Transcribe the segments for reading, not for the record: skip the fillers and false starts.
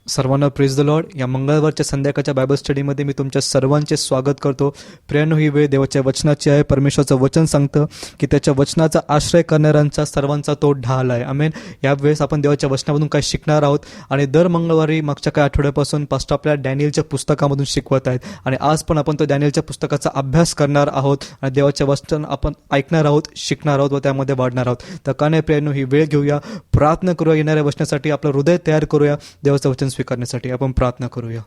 सर्वांना praise the Lord. या मंगळवारच्या संध्याकाळच्या बायबल स्टडीमध्ये मी तुमच्या सर्वांचे स्वागत करतो. प्रियांनो, ही वेळ देवाच्या वचनाची आहे. परमेश्वराचं वचन सांगतं की त्याच्या वचनाचा आश्रय करणाऱ्यांचा सर्वांचा तो ढाल आहे. आमेन. या वेळेस आपण देवाच्या वचनामधून काय शिकणार आहोत आणि दर मंगळवारी मागच्या काही आठवड्यापासून पास्टर आपल्याला डॅनियलच्या पुस्तकामधून शिकवत आहेत आणि आज पण आपण तो डॅनियलच्या पुस्तकाचा अभ्यास करणार आहोत आणि देवाचे वचन आपण ऐकणार आहोत, शिकणार आहोत व त्यामध्ये वाढणार आहोत. तर का नाही प्रियांनो, ही वेळ घेऊया, प्रार्थना करूया, येणाऱ्या वचनासाठी आपलं हृदय तयार करूया. देवाचं वचन स्वीकारण्यासाठी आपण प्रार्थना करूया.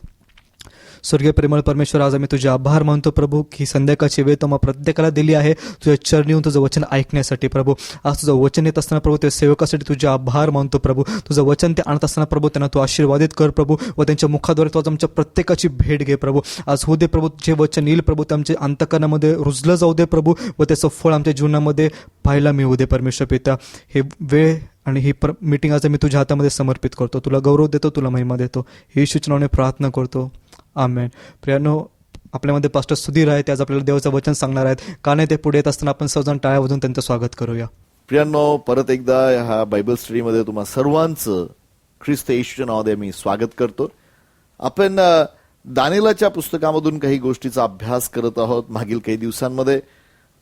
स्वर्गीय प्रेमळ परमेश्वर, आज आम्ही तुझे आभार मानतो प्रभू की संध्याकाळची वेळ तुम्हाला प्रत्येकाला दिली आहे तुझ्या चरणी येऊन तुझं वचन ऐकण्यासाठी. प्रभू, आज तुझं वचन येत असताना प्रभू त्या सेवकासाठी तुझे आभार मानतो प्रभू. तुझं वचन ते आणत असताना प्रभू त्यांना तू आशीर्वादित कर प्रभू व त्यांच्या मुखाद्वारे तू आज आमच्या प्रत्येकाची भेट घे प्रभू. आज हो दे प्रभू, जे वचन येईल प्रभू ते आमच्या अंतःकरणामध्ये रुजलं जाऊ दे प्रभू व त्याचं फळ आमच्या जीवनामध्ये पाहायला मिळू दे परमेश्वर पिता. हे वेळ आणि ही मीटिंग आज मी तुझ्या हातामध्ये समर्पित करतो. तुला गौरव देतो, तुला महिमा देतो. येशूच्या नावाने प्रार्थना करतो, आमेन. प्रियांनो, आपल्यामध्ये पास्टर सुधीर आहे, ते आज आपल्याला देवाचं वचन सांगणार आहेत. का नाही ते पुढे येत असताना आपण सर्वजण टाळ्या वाजवून त्यांचं स्वागत करूया. प्रियांनो, परत एकदा ह्या बायबल स्टडीमध्ये तुम्हा सर्वांचं ख्रिस्त येशूच्या नावाने मी स्वागत करतो. आपण दानिएलच्या पुस्तकामधून काही गोष्टीचा अभ्यास करत आहोत. मागील काही दिवसांमध्ये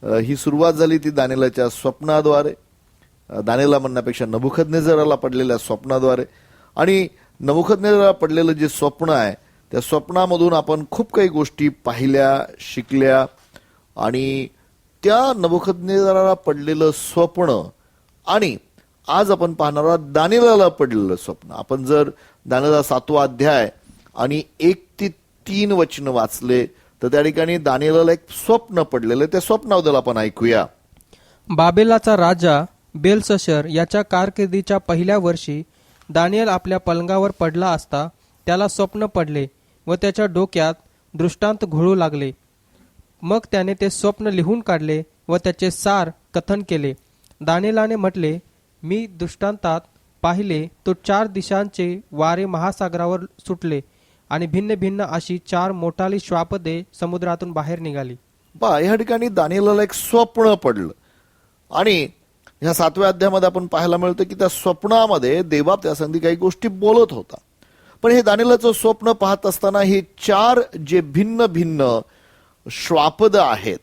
ही सुरुवात झाली ती दानिएलच्या स्वप्नाद्वारे, दानिएलला म्हणण्यापेक्षा नबुखदनेझराला पडलेल्या स्वप्नाद्वारे. आणि नबुखदनेझराला पडलेलं जे स्वप्न आहे त्या स्वप्नामधून आपण खूप काही गोष्टी पाहिल्या, शिकल्या. आणि त्या नबुखदनेझराला पडलेलं स्वप्न आणि आज आपण पाहणार आहोत दानिएलला पडलेलं स्वप्न. आपण जर दानिएलचा 7वा अध्याय आणि 1 ते 3 वचन वाचले तर त्या ठिकाणी दानिएलला एक स्वप्न पडलेलं, त्या स्वप्नाबद्दल आपण ऐकूया. बाबेलाचा राजा बेलशस्सर याच्या कारकिर्दीच्या पहिल्या वर्षी दानिएल आपल्या पलंगावर पडला असता त्याला स्वप्न पडले व त्याच्या डोक्यात दृष्टांत घोळू लागले. मग त्याने ते स्वप्न लिहून काढले व त्याचे सार कथन केले. दानिएलाने म्हटले, मी दृष्टांतात पाहिले तो 4 दिशांचे वारे महासागरावर सुटले आणि भिन्न भिन्न अशी 4 मोठाली श्वापदे समुद्रातून बाहेर निघाली. या ठिकाणी दानिएलला एक स्वप्न पडलं आणि ह्या 7व्या अध्यायामध्ये आपण पाहायला मिळतं की त्या स्वप्नामध्ये देवा त्या संधी काही गोष्टी बोलत होता. पण हे दानिएलचं स्वप्न पाहत असताना हे 4 जे भिन्न भिन्न श्वापद आहेत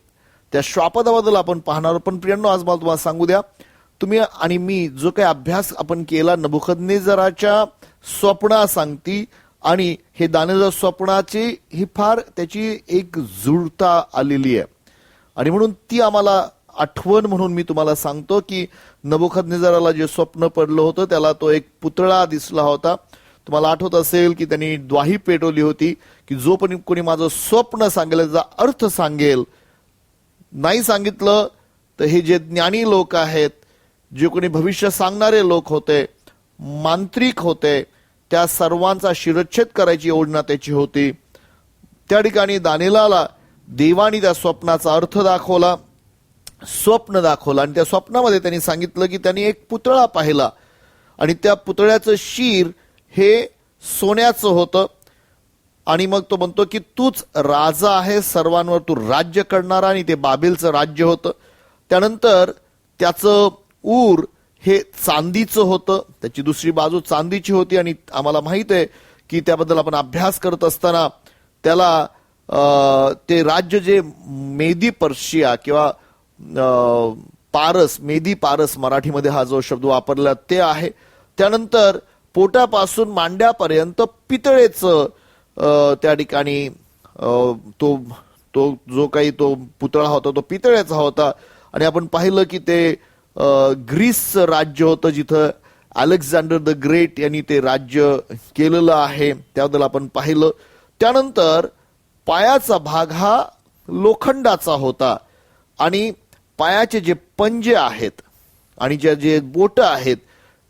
त्या श्वापदाबद्दल आपण पाहणार. पण प्रियांनो, आज मला तुम्हाला सांगू द्या, तुम्ही आणि मी जो काही अभ्यास आपण केला नबुखदनेझराच्या स्वप्ना सांगती आणि हे दानिएलच्या स्वप्नाची ही फार त्याची एक जुळता आलेली आहे. आणि म्हणून ती आम्हाला आठवण म्हणून मी तुम्हाला सांगतो की नबुखदनेझराला जे स्वप्न पडलं होतं त्याला तो एक पुतळा दिसला होता. तुम्हाला आठवत असेल की त्यांनी द्वाही पेटवली होती की जो पण कोणी माझं स्वप्न सांगेल त्याचा अर्थ सांगेल, नाही सांगितलं तर हे जे ज्ञानी लोक आहेत, जे कोणी भविष्य सांगणारे लोक होते, मांत्रिक होते, त्या सर्वांचा शिरच्छेद करायची योजना त्याची होती. त्या ठिकाणी दानिएलाला देवानी त्या स्वप्नाचा अर्थ दाखवला, स्वप्न दाखवलं आणि त्या स्वप्नामध्ये त्यांनी सांगितलं की त्यांनी एक पुतळा पाहिला आणि त्या पुतळ्याचं शीर हे सोन्याचं होतं. आणि मग तो म्हणतो की तूच राजा आहे, सर्वांवर तू राज्य करणारा. आणि ते बाबेलचं राज्य होतं. त्यानंतर त्याचं ऊर हे चांदीचं होतं, त्याची दुसरी बाजू चांदीची होती. आणि आम्हाला माहित आहे की त्याबद्दल आपण अभ्यास करत असताना त्याला ते राज्य जे मेदी पर्शिया किंवा पारस, मेदी पारस मराठीमध्ये हा जो शब्द वापरला ते आहे. त्यानंतर पोटापासून मांड्यापर्यंत पितळेचं त्या ठिकाणी तो जो काही तो पुतळा होता तो पितळेचा होता. आणि आपण पाहिलं की ते ग्रीसचं राज्य होतं जिथं अलेक्झांडर द ग्रेट यांनी ते राज्य केलेलं आहे, त्याबद्दल आपण पाहिलं. त्यानंतर पायाचा भाग हा लोखंडाचा होता आणि पायाचे जे पंजे आहेत आणि जे बोट आहेत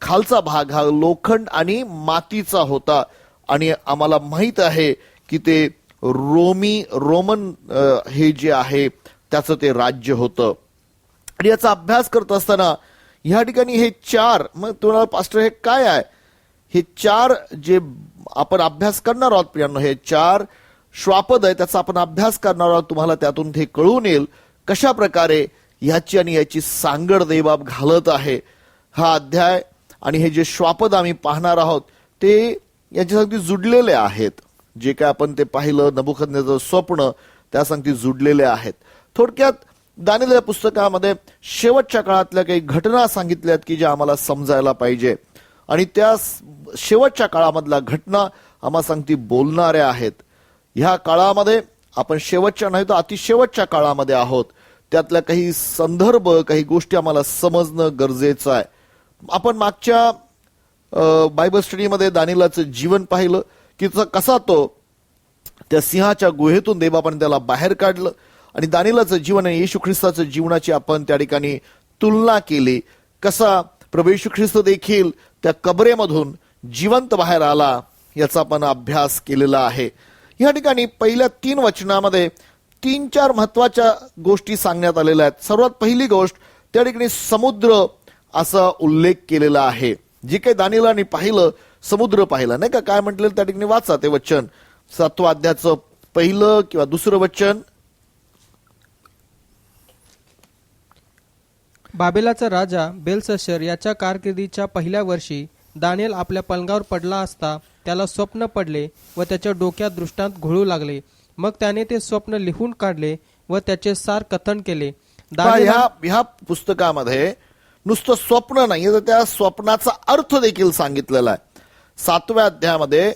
खालचा भाग हा लोखंड आणि मातीचा होता. आणि आम्हाला माहित आहे की ते रोमन हे जे आहे त्याचं ते राज्य होतं. आणि याचा अभ्यास करत असताना ह्या ठिकाणी हे 4, मग तुम्हाला पास्टर हे काय आहे, हे 4 जे आपण अभ्यास करणार आहोत प्रियांनो, हे 4 श्वापद आहे त्याचा आपण अभ्यास करणार आहोत. तुम्हाला त्यातून हे कळून येईल कशा प्रकारे ह्याची आणि याची सांगड देवबाप घालत आहे. हा अध्याय आणि हे जे श्वापद आम्ही पाहणार आहोत ते याच्या संगती जुडलेले आहेत. जे काय आपण ते पाहिलं नबुकदनेस्सरचं स्वप्न त्या संगती जुडलेले आहेत. थोडक्यात दानिएल या पुस्तकामध्ये शेवटच्या काळातल्या काही घटना सांगितल्यात की ज्या आम्हाला समजायला पाहिजे आणि त्या शेवटच्या काळामधल्या घटना आम्हाला सांगती बोलणाऱ्या आहेत. ह्या काळामध्ये आपण शेवटच्या नाही तर अतिशेवटच्या काळामध्ये आहोत. त्यातल्या काही संदर्भ काही गोष्टी आम्हाला समजणं गरजेचं आहे. आपण मागच्या बायबल स्टडीमध्ये दानिएलचं जीवन पाहिलं की कसा तो त्या सिंहाच्या गुहेतून देवाने त्याला बाहेर काढलं आणि दानिएलचं जीवन आणि येशू ख्रिस्ताचं जीवनाची आपण त्या ठिकाणी तुलना केली. कसा प्रभू येशू ख्रिस्त देखील त्या कबरेमधून जिवंत बाहेर आला याचा आपण अभ्यास केलेला आहे. या ठिकाणी पहिल्या 3 वचनामध्ये 3-4 महत्वाच्या गोष्टी सांगण्यात आलेल्या आहेत. सर्वात पहिली गोष्ट त्या ठिकाणी समुद्र असा उल्लेख केलेला आहे. जे काही दानिएलाने पाहिलं समुद्र पाहिला नाही का. काय म्हटलेलं त्या ठिकाणी वाचा ते वचन 7व्या अध्यायाचं 1 किंवा 2 वचन. बाबेलाचा राजा बेलशस्सर याच्या कारकिर्दीच्या पहिल्या वर्षी दानिएल आपल्या पलंगावर पडला असता त्याला स्वप्न पडले व त्याच्या डोक्यात दृष्टांत घोळू लागले. मग त्याने ते स्वप्न लिहून काढले व त्याचे सार कथन केले. ह्या पुस्तकामध्ये नुसतं स्वप्न नाही तर त्या स्वप्नाचा अर्थ देखील सांगितलेला आहे. 7व्या अध्यायामध्ये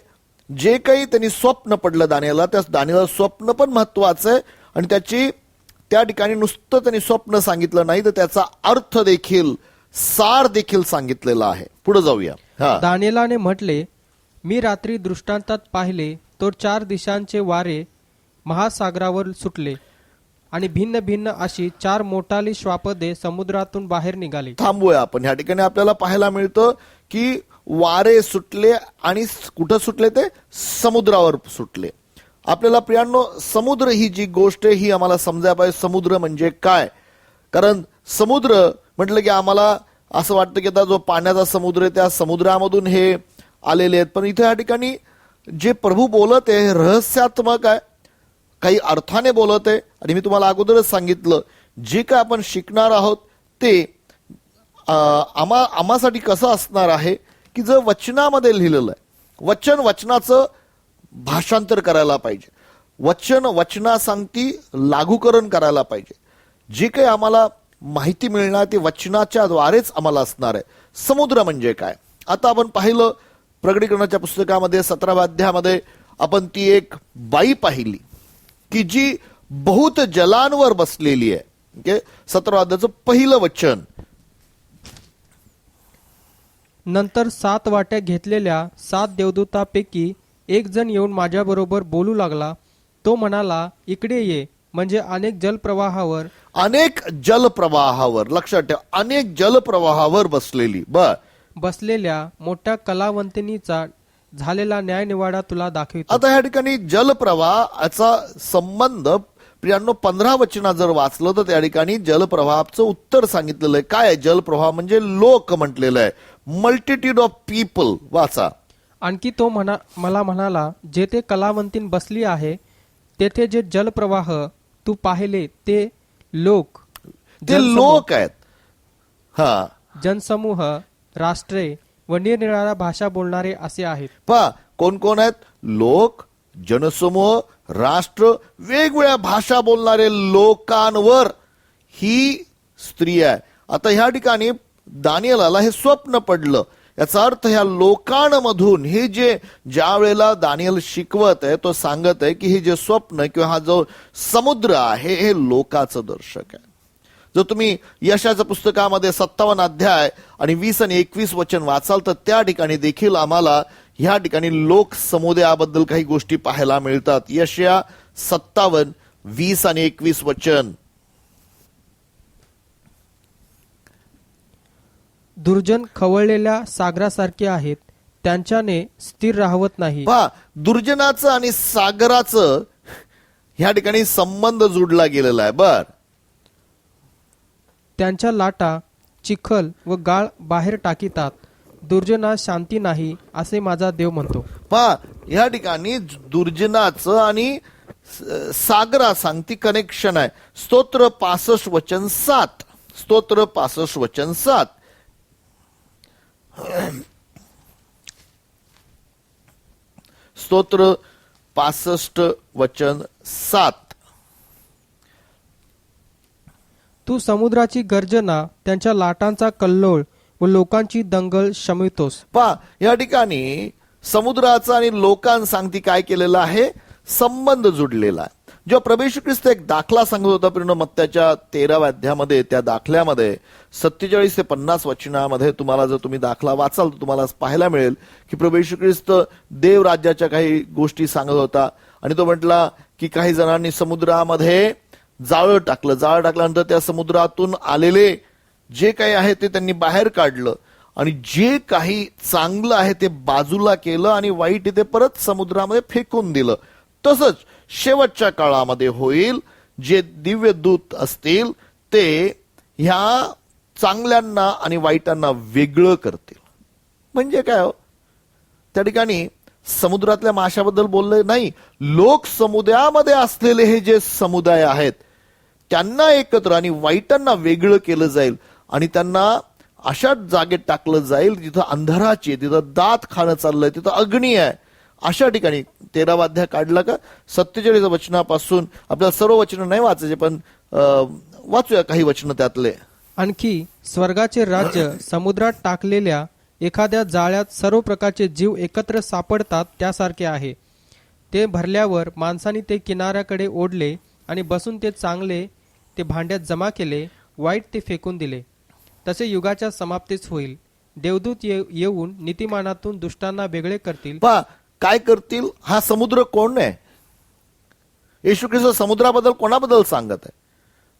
जे काही त्यांनी स्वप्न पडलं दानिएलला त्या दानिएलला स्वप्न पण महत्वाचं आहे आणि त्याची त्या ठिकाणी नुसतं त्यांनी स्वप्न सांगितलं नाही तर त्याचा अर्थ देखील सार देखील सांगितलेला आहे. पुढे जाऊया. दानिएलाने म्हटले, मी रात्री दृष्टांतात पाहिले तो 4 दिशांचे वारे महासागरावर सुटले आणि भिन्न भिन्न अशी 4 मोठाली श्वापदे समुद्रातून बाहेर निघाली. थांबूया आपण. ह्या ठिकाणी आपल्याला पाहायला मिळतं की वारे सुटले आणि कुठं सुटले ते समुद्रावर सुटले. आपल्याला प्रियांनो समुद्र ही जी गोष्ट आहे ही आम्हाला समजायला पाहिजे. समुद्र म्हणजे काय. कारण समुद्र म्हटलं की आम्हाला असं वाटतं की आता जो पाण्याचा समुद्र आहे त्या समुद्रामधून हे आलेले आहेत. पण इथे या ठिकाणी जे प्रभू बोलत आहे रहस्यात्मक आहे काही अर्थाने बोलत आहे. आणि मी तुम्हाला अगोदरच सांगितलं जे काय आपण शिकणार आहोत ते आम्हासाठी कसं असणार आहे की जर वचनामध्ये लिहिलेलं आहे वचनाचं भाषांतर करायला पाहिजे. वचना सांगती लागूकरण करायला पाहिजे. जे काही आम्हाला माहिती मिळणार ते वचनाच्या द्वारेच आम्हाला असणार आहे. समुद्र म्हणजे काय आता आपण पाहिलं प्रकटीकरणाच्या पुस्तकामध्ये 17व्या अध्यायामध्ये आपण ती एक बाई पाहिली की जी बहुत जलांवर बसलेली आहे. 17व्या अध्यायाचं 1 वचन. नंतर 7 वाट्या घेतलेल्या 7 देवदूतांपैकी एक जण येऊन माझ्याबरोबर बोलू लागला. तो म्हणाला, इकडे ये. म्हणजे अनेक जलप्रवाहावर लक्षात ठेवा अनेक जलप्रवाहावर बसलेली बसलेल्या मोठ्या कलावंतिनीचा झालेला न्यायनिवाडा तुला दाखवितो. आता ह्या ठिकाणी जलप्रवाहाचा संबंध प्रियांनो 15 वचनात जर वाचलं तर त्या ठिकाणी जलप्रवाहाचं उत्तर सांगितलेलं आहे. काय आहे जलप्रवाह म्हणजे लोक म्हटलेलं आहे. मल्टिट्यूड ऑफ पीपल. वाचा. आणखी तो मला म्हणाला, जेथे कलावंतीन बसली आहे तेथे जे जलप्रवाह तू पाहिले ते लोक आहेत. जनसमूह राष्ट्रे व निरनिराळ्या भाषा बोलणारे असे आहेत. कोण कोण आहेत. लोक जनसमूह राष्ट्र वेगवेगळ्या भाषा बोलणारे लोकांवर ही स्त्री आहे. आता ह्या ठिकाणी दानिएलाला हे स्वप्न पडलं. याचा अर्थ ह्या लोकांमधून हे जे ज्या वेळेला दानिएल शिकवत आहे तो सांगत आहे की हे जे स्वप्न किंवा हा जो समुद्र आहे हे लोकाचं दर्शक आहे. जर तुम्ही यशाच्या पुस्तकामध्ये 57 अध्याय आणि 20 आणि 21 वचन वाचाल तर त्या ठिकाणी देखील आम्हाला ह्या ठिकाणी लोक समुदायाबद्दल काही गोष्टी पाहायला मिळतात. यशया 57, 20 आणि 21 वचन. दुर्जन खवळलेल्या सागरासारखे आहेत, त्यांच्याने स्थिर राहवत नाही. दुर्जनाचं आणि सागराचं ह्या ठिकाणी संबंध जुडला गेलेला आहे. त्यांच्या लाटा चिखल व गाळ बाहेर टाकीतात. दुर्जनात शांती नाही असे माझा देव म्हणतो. ह्या ठिकाणी दुर्जनाचं आणि सागरा सांगती कनेक्शन आहे. स्तोत्र 65 वचन 7. स्तोत्र 65 वचन 7. स्तोत्र 65:7. तू समुद्राची गर्जना, त्यांच्या लाटांचा कल्लोळ व लोकांची दंगल शमितोस. पहा, या ठिकाणी समुद्राचा आणि लोकांसांगती काय केलेला आहे? संबंध जुडलेला आहे. जेव्हा प्रभू येशू ख्रिस्त एक दाखला सांगत होता पूर्ण मत्त्याच्या 13व्या अध्यायामध्ये, त्या दाखल्यामध्ये 47 ते 50 वचनामध्ये तुम्हाला जर तुम्ही दाखला वाचाल तर तुम्हाला पाहायला मिळेल की प्रभू येशू ख्रिस्त देव राज्याच्या काही गोष्टी सांगत होता. आणि तो म्हटला की काही जणांनी समुद्रामध्ये जाळं टाकलं, जाळं टाकल्यानंतर त्या समुद्रातून आलेले जे काही आहे ते त्यांनी बाहेर काढलं आणि जे काही चांगलं आहे ते बाजूला केलं आणि वाईट ते परत समुद्रामध्ये फेकून दिलं. तसंच शेवटच्या काळामध्ये होईल. जे दिव्य दूत असतील ते ह्या चांगल्यांना आणि वाईटांना वेगळं करतील. म्हणजे काय हो? त्या ठिकाणी समुद्रातल्या माशाबद्दल बोलले नाही, लोक समुदायामध्ये असलेले हे जे समुदाय आहेत त्यांना एकत्र आणि वाईटांना वेगळं केलं जाईल आणि त्यांना अशाच जागेत टाकलं जाईल जिथं अंधाराची, तिथं दात खाणं चाललंय, तिथं अग्नी आहे. अशा ठिकाणी 13वा अध्याय काढला का 47 वचनापासून. आपल्याला सर्व वचन नाही वाचायचे पण वाचूया काही वचन त्यातले. आणखी स्वर्गाचे राज्य समुद्रात टाकलेल्या एखाद्या जाळ्यात सर्व प्रकारचे जीव एकत्र सापडतात त्यासारखे आहे. ते भरल्यावर माणसाने ते किनाऱ्याकडे ओढले आणि बसून ते चांगले ते भांड्यात जमा केले, वाईट ते फेकून दिले. तसे युगाच्या समाप्तीस होईल. देवदूत येऊन नीतिमानातून दुष्टांना वेगळे करतील. पहा काय करतील? हा समुद्र कोण आहे? येशू ख्रिस्त समुद्राबद्दल कोणाबद्दल सांगत आहे?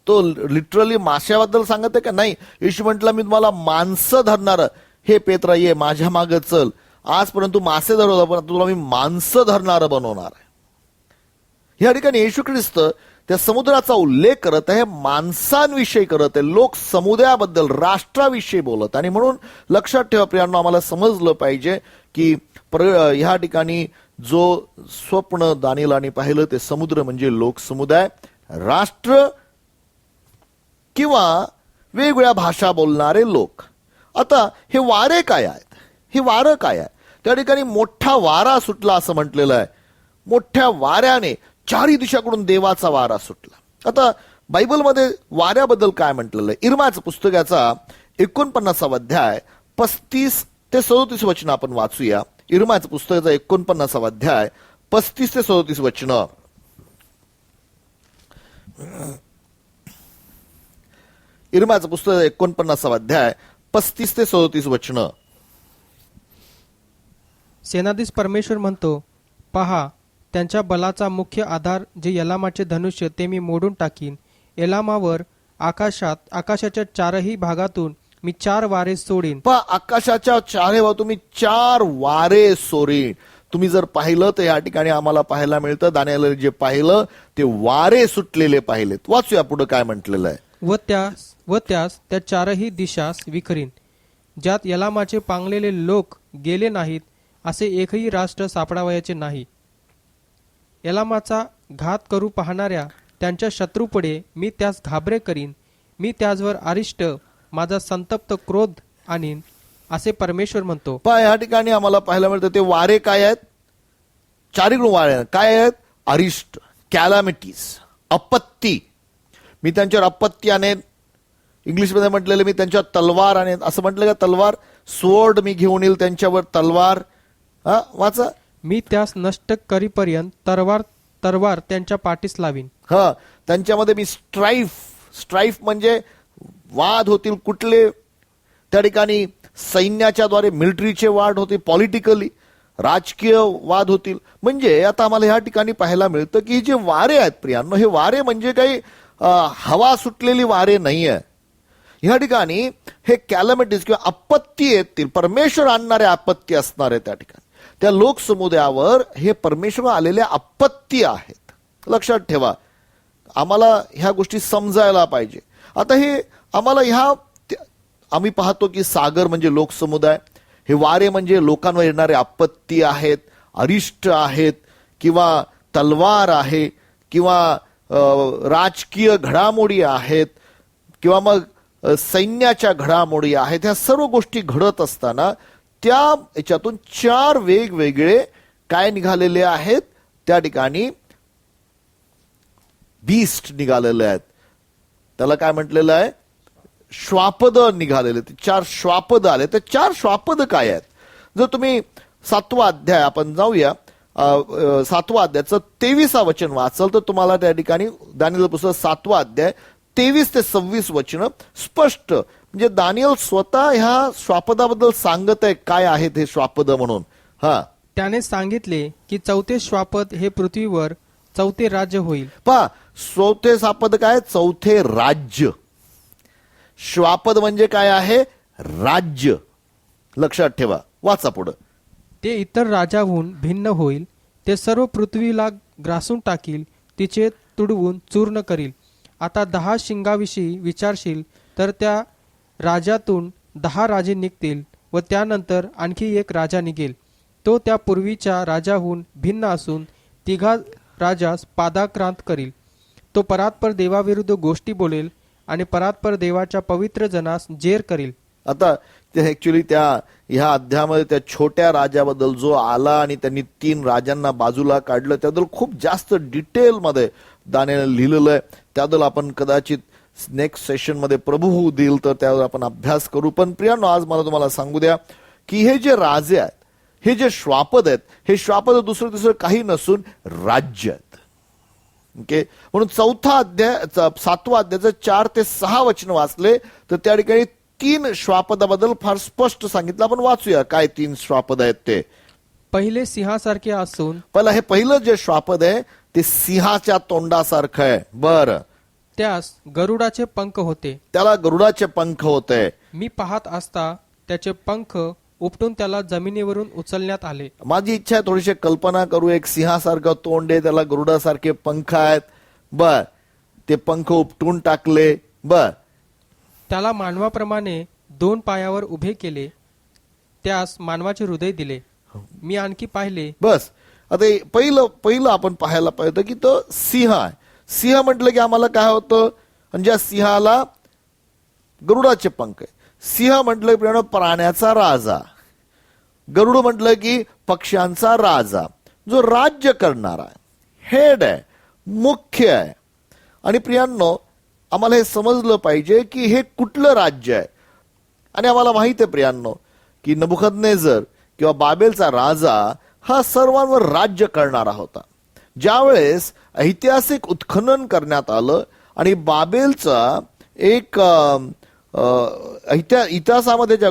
तो लिटरली माशाबद्दल सांगत आहे का? नाही. येशू म्हटलं मी तुम्हाला माणसं धरणार, हे पेत्रा ये माझ्या मागे चल, आजपर्यंत मासे धरत होता पण तुला मी माणसं धरणार बनवणार आहे. या ठिकाणी येशू ख्रिस्त त्या समुद्राचा उल्लेख करत आहे, माणसांविषयी करत आहे, लोक समुदायाबद्दल, राष्ट्राविषयी बोलत. आणि म्हणून लक्षात ठेवा प्रियांनो, आम्हाला समजलं पाहिजे की ह्या ठिकाणी जो स्वप्न दानिएलाने पाहिलं ते समुद्र म्हणजे लोक समुदाय, राष्ट्र किंवा वेगवेगळ्या भाषा बोलणारे लोक. आता हे वारे काय आहेत? हे वारं काय आहे? त्या ठिकाणी मोठा वारा सुटला असं म्हटलेलं आहे. मोठ्या वाऱ्याने चारी दिशाकडून देवाचा वारा सुटला. आता बायबलमध्ये वाऱ्याबद्दल काय म्हटलेलं आहे? इर्माच्या पुस्तकाचा 49वा अध्याय 35 ते 37 वचन आपण वाचूया. इर्माच्या पुस्तकाचा 49वा अध्याय 35 ते 37 वचन. इर्माचं पुस्तक 49वा अध्याय 35 ते 37 वचन. सेनाधीश परमेश्वर म्हणतो, पहा, त्यांच्या बलाचा मुख्य आधार जे एलामाचे धनुष्य ते मी मोडून टाकीन. एलामावर आकाशाच्या चारही भागातून मी 4 वारे सोडीन. पहा, आकाशाच्या चारही बाजून मी 4 वारे सोडीन. तुम्ही जर पाहिलं तर या ठिकाणी आम्हाला पाहायला मिळतं, दानिएलने जे पाहिलं ते वारे सुटलेले पाहिलेत. वाचूया पुढे काय म्हटलेलं आहे. व त्यास त्या चारही दिशास विखरीन. ज्यात एलामाचे पांगलेले लोक गेले नाहीत असे एकही राष्ट्र सापडावयाचे नाही. एलामाचा घात करू पाहणाऱ्या त्यांच्या शत्रूपुढे मी त्यास घाबरे करीन. मी त्याचवर अरिष्ट माझा संतप्त क्रोध आणीन असे परमेश्वर म्हणतो. पहा, या ठिकाणी आम्हाला पाहायला मिळतं ते वारे काय आहेत? चारीकडून वारे आहेत. काय आहेत? अरिष्ट, कॅलॅमिटीज, आपत्ती. मी त्यांच्यावर आपत्ती आणेन. इंग्लिशमध्ये म्हटलेलं मी त्यांच्यावर तलवार आणेन. असं म्हटलं का? तलवार, स्वॉर्ड मी घेऊन येईल त्यांच्यावर तलवार. वाचा. मी त्यास नष्ट करीपर्यंत तरवार त्यांच्या पाठीस लावीन. त्यांच्यामध्ये मी स्ट्राईफ म्हणजे वाद होतील. कुठले? त्या ठिकाणी सैन्याच्या द्वारे मिलिटरीचे वाद होतील, पॉलिटिकली राजकीय वाद होतील. म्हणजे आता आम्हाला ह्या ठिकाणी पाहायला मिळतं की जे वारे आहेत प्रियांनो, हे वारे म्हणजे काही हवा सुटलेली वारे नाही आहे. ह्या ठिकाणी हे कॅलॅमिटीज किंवा आपत्ती येतील, परमेश्वर आणणारे आपत्ती असणार आहे. त्या ठिकाणी त्या लोक समुदायावर हे परमेश्वर आलेल्या आपत्ती आहेत. लक्षात ठेवा, आम्हाला ह्या गोष्टी समजायला पाहिजे. आता हे आम्हाला आम्ही पाहतो की सागर म्हणजे लोक समुदाय, हे वारे म्हणजे लोकांवर येणारे आपत्ती आहेत, अरिष्ट आहेत किंवा तलवार आहे किंवा राजकीय घडामोडी आहेत किंवा मग सैन्याच्या घडामोडी आहेत. ह्या सर्व गोष्टी घडत असताना त्या याच्यातून 4 वेगवेगळे काय निघालेले आहेत? त्या ठिकाणी बीस्ट निघालेले आहेत. त्याला काय म्हटलेलं आहे? श्वापद निघालेले. 4 श्वापद आले. तर 4 श्वापद काय आहेत? जर तुम्ही 7वा अध्याय आपण जाऊया, 7वा अध्यायाचं 23 वचन वाचल तर तुम्हाला त्या ठिकाणी दानिएल पुस्तक 7वा अध्याय 23 ते 26 वचन स्पष्ट, म्हणजे दानिएल स्वतः ह्या श्वापदाबद्दल सांगत आहे काय आहेत हे श्वापद म्हणून. त्याने सांगितले की 4थे श्वापद हे पृथ्वीवर 4थे राज्य होईल. पहा, 4थे श्वापद काय? 4थे राज्य. श्वापद म्हणजे काय आहे? राज्य. लक्षात ठेवा. वाचा पुढं. ते इतर राजाहून भिन्न होईल. ते सर्व पृथ्वीला ग्रासून टाकील, तिचे तुडवून चूर्ण करील. आता 10 शिंगाविषयी विचारशील तर त्या राजातून 10 राजे निघतील व त्यानंतर आणखी एक राजा निघेल. तो त्या पूर्वीच्या राजाहून भिन्न असून 3 राजास पादाक्रांत करील. तो परात्पर देवाविरुद्ध गोष्टी बोलेल आणि परात्पर देवाच्या पवित्र जनास जेर करील. आता ऍक्च्युली ह्या अध्यायामध्ये त्या छोट्या राजाबद्दल जो आला आणि त्यांनी 3 राजांना बाजूला काढलं त्याबद्दल खूप जास्त डिटेलमध्ये दानिएल लिहिलेलं आहे. त्याबद्दल आपण कदाचित नेक्स्ट सेशन मध्ये प्रभू होऊ देईल तर त्यावर आपण अभ्यास करू. पण प्रियानो, आज मला तुम्हाला सांगू द्या की हे जे राजे आहेत, हे जे श्वापद आहेत, हे श्वापद दुसरं काही नसून राज्य आहेत. ओके, म्हणून 4था अध्याय 7वा अध्यायाचं 4 ते 6 वचन वाचले तर त्या ठिकाणी 3 श्वापदाबद्दल फार स्पष्ट सांगितलं. आपण वाचूया काय 3 श्वापद आहेत ते. पहिले सिंहासारखे असून, हे पहिलं जे श्वापद आहे ते सिंहाच्या तोंडासारखं आहे. बरं, त्यास गरुडाचे पंख होते. त्याला गरुडाचे पंख होते. मी पाहत असता त्याचे पंख उपटून त्याला जमिनीवरून उचलण्यात आले. माझी इच्छा आहे थोडीशी कल्पना करू. एक सिंहासारखं तोंड आहे, त्याला गरुडासारखे पंख आहेत. बर, ते पंख उपटून टाकले. बर, त्याला मानवाप्रमाणे 2 पायावर उभे केले. त्यास मानवाचे हृदय दिले. मी आणखी पाहिले. बस, आता पहिलं आपण पाहायला पाहिजे की तो सिंह आहे. सिंह म्हटलं की आम्हाला काय होतं? आणि ज्या सिंहाला गरुडाचे पंख आहे. सिंह म्हटलं प्राण्याचा राजा, गरुड म्हटलं की पक्ष्यांचा राजा, जो राज्य करणारा आहे, हेड आहे, मुख्य आहे. आणि प्रियांनो, आम्हाला हे समजलं पाहिजे की हे कुठलं राज्य आहे. आणि आम्हाला माहित आहे प्रियांनो की नबुकदनेझर किंवा बाबेलचा राजा हा सर्वांवर राज्य करणारा होता. ज्यावेळेस ऐतिहासिक उत्खनन करण्यात आलं आणि बाबेलचा एक इतिहासामध्ये ज्या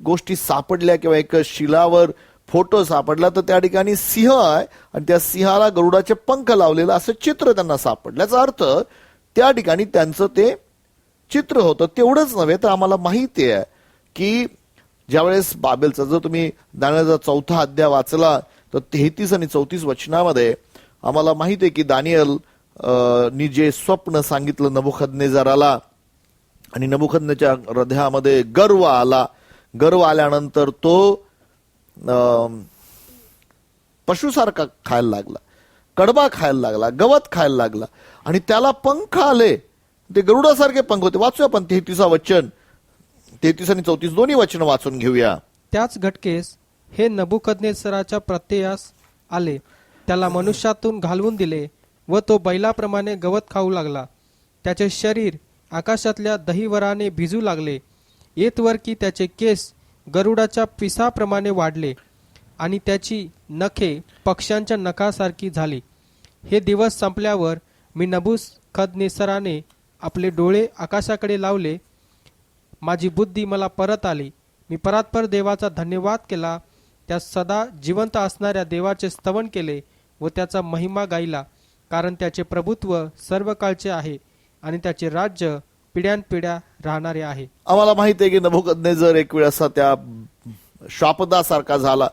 गोष्टी सापडल्या किंवा एक शिलावर फोटो सापडला तर त्या ठिकाणी सिंह आहे आणि त्या सिंहाला गरुडाचे पंख लावलेलं असं चित्र त्यांना सापडलं. याचा अर्थ त्या ठिकाणी त्यांचं ते चित्र होतं. तेवढंच नव्हे तर आम्हाला माहिती आहे की ज्यावेळेस बाबेलचा, जर तुम्ही दानिएलचा 4था अध्याय वाचला तर 33 आणि 34 वचनामध्ये आम्हाला माहिती आहे की दानिएल नी जे स्वप्न सांगितलं नबुकदनेझराला आणि नबुकदनेच्या हृदयामध्ये गर्व आला. गर्व आल्यानंतर तो पशुसारखा खायला लागला, कडबा खायला लागला, गवत खायला लागला आणि त्याला पंख आले. ते गरुडासारखे पंख होते. वाचूया आपण 33 वचन, 33 आणि 34 दोन्ही वचन वाचून घेऊया. त्याच घटकेस हे नबुकदनेस्सराच्या प्रत्ययास आले. त्याला मनुष्यातून घालवून दिले व तो बैलाप्रमाणे गवत खाऊ लागला. त्याचे शरीर आकाशातल्या दहीवराने भिजू लागले. येतवर की त्याचे केस गरुडाच्या पिसाप्रमाणे वाढले आणि त्याची नखे पक्ष्यांच्या नखासारखी झाली. हे दिवस संपल्यावर मी नबुकदनेस्सराने आपले डोळे आकाशाकडे लावले. माझी बुद्धी मला परत आली. मी परात्पर देवाचा धन्यवाद केला. त्या सदा जिवंत असणाऱ्या देवाचे स्तवन केले व त्याचा महिमा गायला. कारण त्याचे प्रभुत्व सर्व काळचे आहे आणि त्याचे राज्य पिढ्यानपिढ्या राहणारे आहे. आम्हाला माहिती आहे की नबुकदनेझर एक वेळ असा त्या श्वापदासारखा झाला.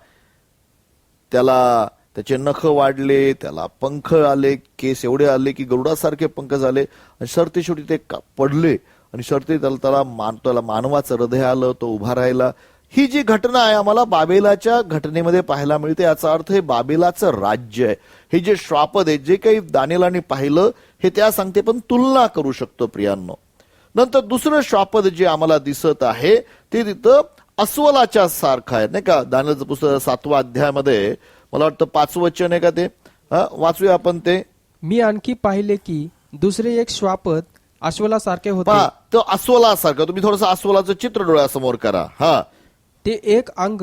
त्याला त्याचे नख वाढले, त्याला पंख आले, केस एवढे आले की गरुडासारखे पंख झाले आणि सरते शेवटी ते पडले आणि सरते त्याला मानवाचं हृदय आलं, तो उभा राहिला. ही जी घटना आहे आम्हाला बाबेलाच्या घटनेमध्ये पाहायला मिळते. याचा अर्थ हे बाबेलाचं राज्य आहे. हे जे श्वापद आहे, जे काही दानिएलाने पाहिलं हे त्या सांगते, पण तुलना करू शकतो प्रियांनो. नंतर दुसरं श्वापद जे आम्हाला दिसत आहे ते तिथं अस्वलाच्या सारखं आहे, नाही का? दानिएलचं पुस्तक 7व्या अध्यायामध्ये मला वाटतं 5 वचन आहे का ते, वाचूया आपण ते. मी आणखी पाहिले की दुसरे एक श्वापद अस्वलासारखे होते. पहा, तो अस्वलासारखं, तुम्ही थोडंसं अस्वलाचं चित्र डोळ्यासमोर करा. ते एक अंग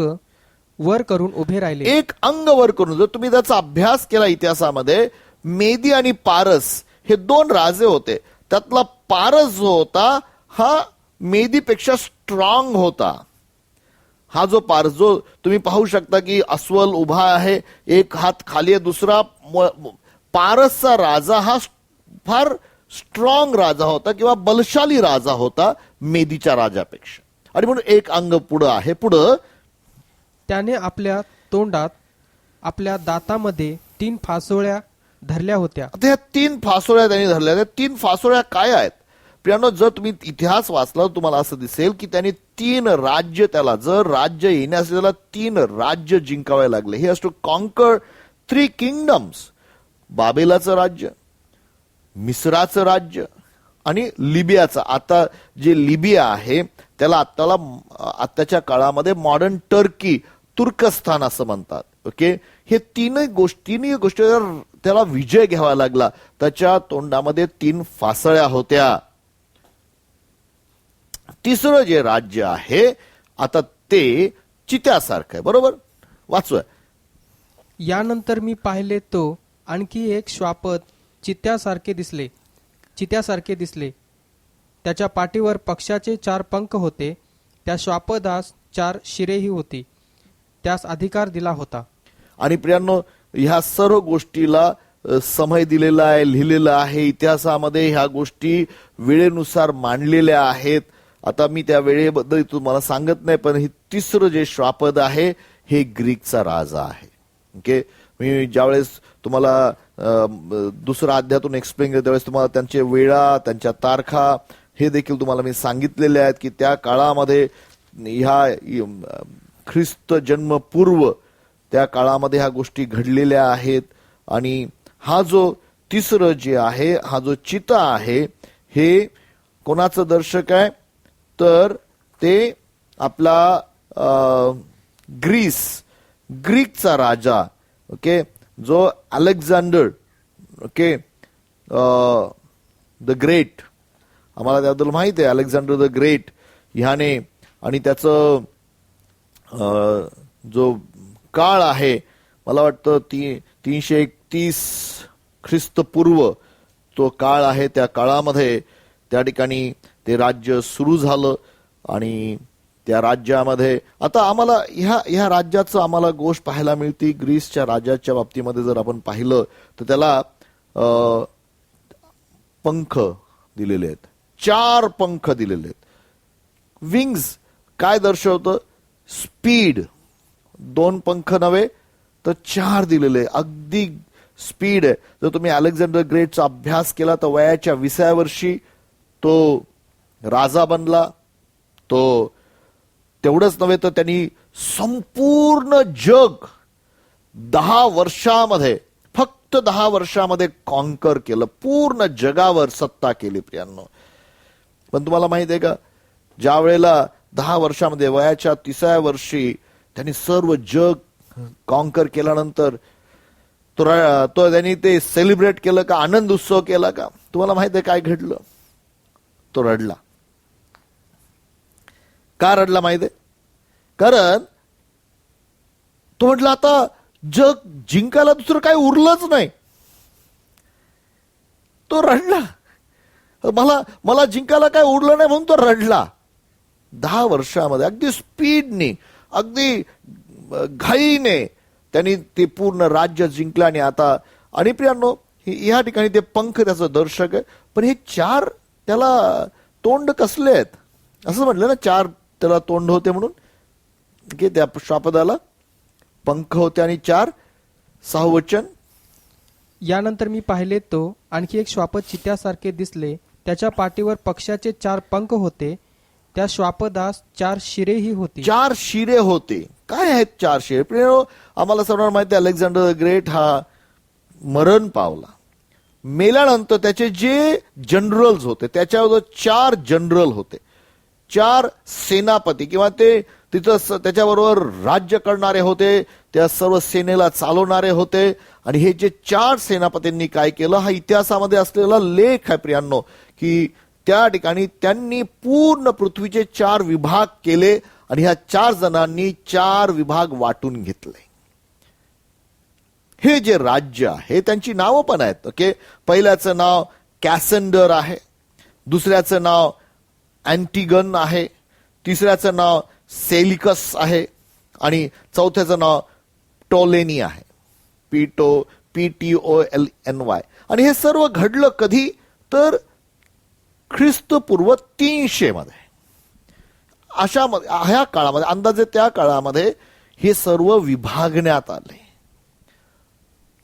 वर करून उभे राहिले. एक अंग वर करून, जर तुम्ही त्याचा अभ्यास केला इतिहासामध्ये, मेदी आणि पारस हे 2 राजे होते. त्यातला पारस जो होता हा मेदीपेक्षा स्ट्रॉंग होता. हा जो पारस, जो तुम्ही पाहू शकता की अस्वल उभा आहे, एक हात खाली आहे, दुसरा, पारसचा राजा हा फार स्ट्रॉंग राजा होता किंवा बलशाली राजा होता मेदीच्या राजापेक्षा. आणि म्हणून एक अंग पुढं आहे. पुढं त्याने आपल्या तोंडात, आपल्या दातामध्ये 3 फासोळ्या धरल्या होत्या. आता ह्या 3 फासोळ्या त्यांनी धरल्या. त्या 3 फासोळ्या काय आहेत? प्रियानो, जर तुम्ही इतिहास वाचला तुम्हाला असं दिसेल की त्यांनी 3 राज्य, त्याला जर राज्य येण्यास त्याला 3 राज्य जिंकावे लागले. He has to conquer 3 kingdoms. बाबेलाचं राज्य, मिस्राचं राज्य आणि लिबियाचं. आता जे लिबिया आहे त्याला आत्ताच्या काळामध्ये मॉडर्न टर्की, तुर्कस्तान असं म्हणतात. ओके, हे तिन्ही गोष्टी त्याला विजय घ्यावा लागला. त्याच्या तोंडामध्ये 3 फासळ्या होत्या. तिसरं जे राज्य आहे आता ते चित्यासारखं आहे. बरोबर, वाचूया. यानंतर मी पाहिले तो आणखी एक श्वापद चित्यासारखे दिसले. त्याच्या पाठीवर पक्षाचे 4 पंख होते. त्या श्वापदास 4 शिरेही होती. त्यास अधिकार दिला होता. आणि प्रियांनो, ह्या सर्व गोष्टीला समय दिलेला आहे, लिहिलेलं आहे इतिहासामध्ये. ह्या गोष्टी वेळेनुसार मांडलेल्या आहेत. आता मी त्या वेळेबद्दल तुम्हाला सांगत नाही, पण हे तिसरं जे श्वापद आहे हे ग्रीकचा राजा आहे. ओके, मी ज्यावेळेस तुम्हाला दुसऱ्या अध्यायातून एक्सप्लेन केलं त्यावेळेस तुम्हाला त्यांचे वेळा, त्यांच्या तारखा हे देखील तुम्हाला मी सांगितलेले आहेत की त्या काळामध्ये, ह्या ख्रिस्त जन्मपूर्व त्या काळामध्ये ह्या गोष्टी घडलेल्या आहेत. आणि हा जो तिसरं जे आहे, हा जो चिता आहे, हे कोणाचं दर्शक आहे? तर ते आपला ग्रीकचा राजा, ओके, जो अलेक्झांडर, ओके, द ग्रेट, आम्हाला त्याबद्दल माहिती आहे, अलेक्झांडर द ग्रेट ह्याने. आणि त्याचं जो काळ आहे, मला वाटतं 331 ख्रिस्तपूर्व तो काळ आहे. त्या काळामध्ये त्या ठिकाणी ते राज्य सुरू झालं. आणि त्या राज्यामध्ये आता आम्हाला ह्या राज्याचं आम्हाला गोष्ट पाहायला मिळते. ग्रीसच्या राजाच्या बाबतीमध्ये जर आपण पाहिलं तर त्याला पंख दिलेले आहेत, 4 पंख दिलेले आहेत. विंग्स काय दर्शवतं? स्पीड. 2 पंख नव्हे तर 4 दिलेले. अगदी स्पीड आहे. जर तुम्ही अलेक्झांडर ग्रेटचा अभ्यास केला तर वयाच्या 20व्या वर्षी तो राजा बनला. तो तेवढंच नव्हे तर त्यांनी संपूर्ण जग 10 वर्षामध्ये, फक्त 10 वर्षामध्ये कॉन्कर केलं. पूर्ण जगावर सत्ता केली प्रियांनो. पण तुम्हाला माहित आहे का, ज्या वेळेला 10 वर्षामध्ये वयाच्या 30व्या वर्षी त्यांनी सर्व जग कॉन्कर केल्यानंतर तो त्यांनी ते सेलिब्रेट केलं का? आनंद उत्सव केला का? तुम्हाला माहित आहे काय घडलं? तो रडला. का रडला माहित आहे? कारण तो म्हटलं आता जग जिंकायला दुसरं काही उरलंच नाही. तो रडला. मला जिंकायला काय उरलं नाही म्हणून तो रडला. 10 वर्षामध्ये अगदी स्पीडने, अगदी घाईने त्यांनी ते पूर्ण राज्य जिंकलं. आणि आता, आणि प्रियांनो, ह्या ठिकाणी ते पंख त्याचं दर्शक आहे. पण हे 4 त्याला तोंड कसले आहेत? असं म्हटलं ना, 4 त्याला तोंड होते म्हणून, की त्या श्वापदाला पंख होते आणि 4. 6 वचन. यानंतर मी पाहिले तो आणखी एक श्वापद चित्यासारखे दिसले. त्याच्या पाठीवर पक्षाचे 4 पंख होते. त्या श्वापदास 4 शिरेही होती. 4 शिरे होते. काय आहेत 4 शिरे? प्रिय, आम्हाला सर्वांना माहिती आहे अलेक्झांडर द ग्रेट हा मरण पावला. मेल्यानंतर त्याचे जे जनरल्स होते, त्याच्यावर 4 जनरल होते, 4 सेनापती किंवा ते तिथं त्याच्याबरोबर राज्य करणारे होते, त्या सर्व सेनेला चालवणारे होते. आणि हे जे 4 सेनापतींनी काय केलं, हा इतिहासामध्ये असलेला लेख आहे प्रियांनो, की त्या ठिकाणी त्यांनी पूर्ण पृथ्वीचे 4 विभाग केले आणि ह्या 4 जणांनी 4 विभाग वाटून घेतले. हे जे राज्य आहे त्यांची नावं पण आहेत. ओके, पहिल्याचं नाव कॅसेंडर आहे, दुसऱ्याचं नाव अँटिगन आहे, तिसऱ्याचं नाव सेलिकस आहे आणि चौथ्याचं नाव टोलेनी आहे, PTOLNY. आणि हे सर्व घडलं कधी, तर ख्रिस्तपूर्व 300 मध्ये. ह्या काळामध्ये अंदाजे त्या काळामध्ये हे सर्व विभागण्यात आले,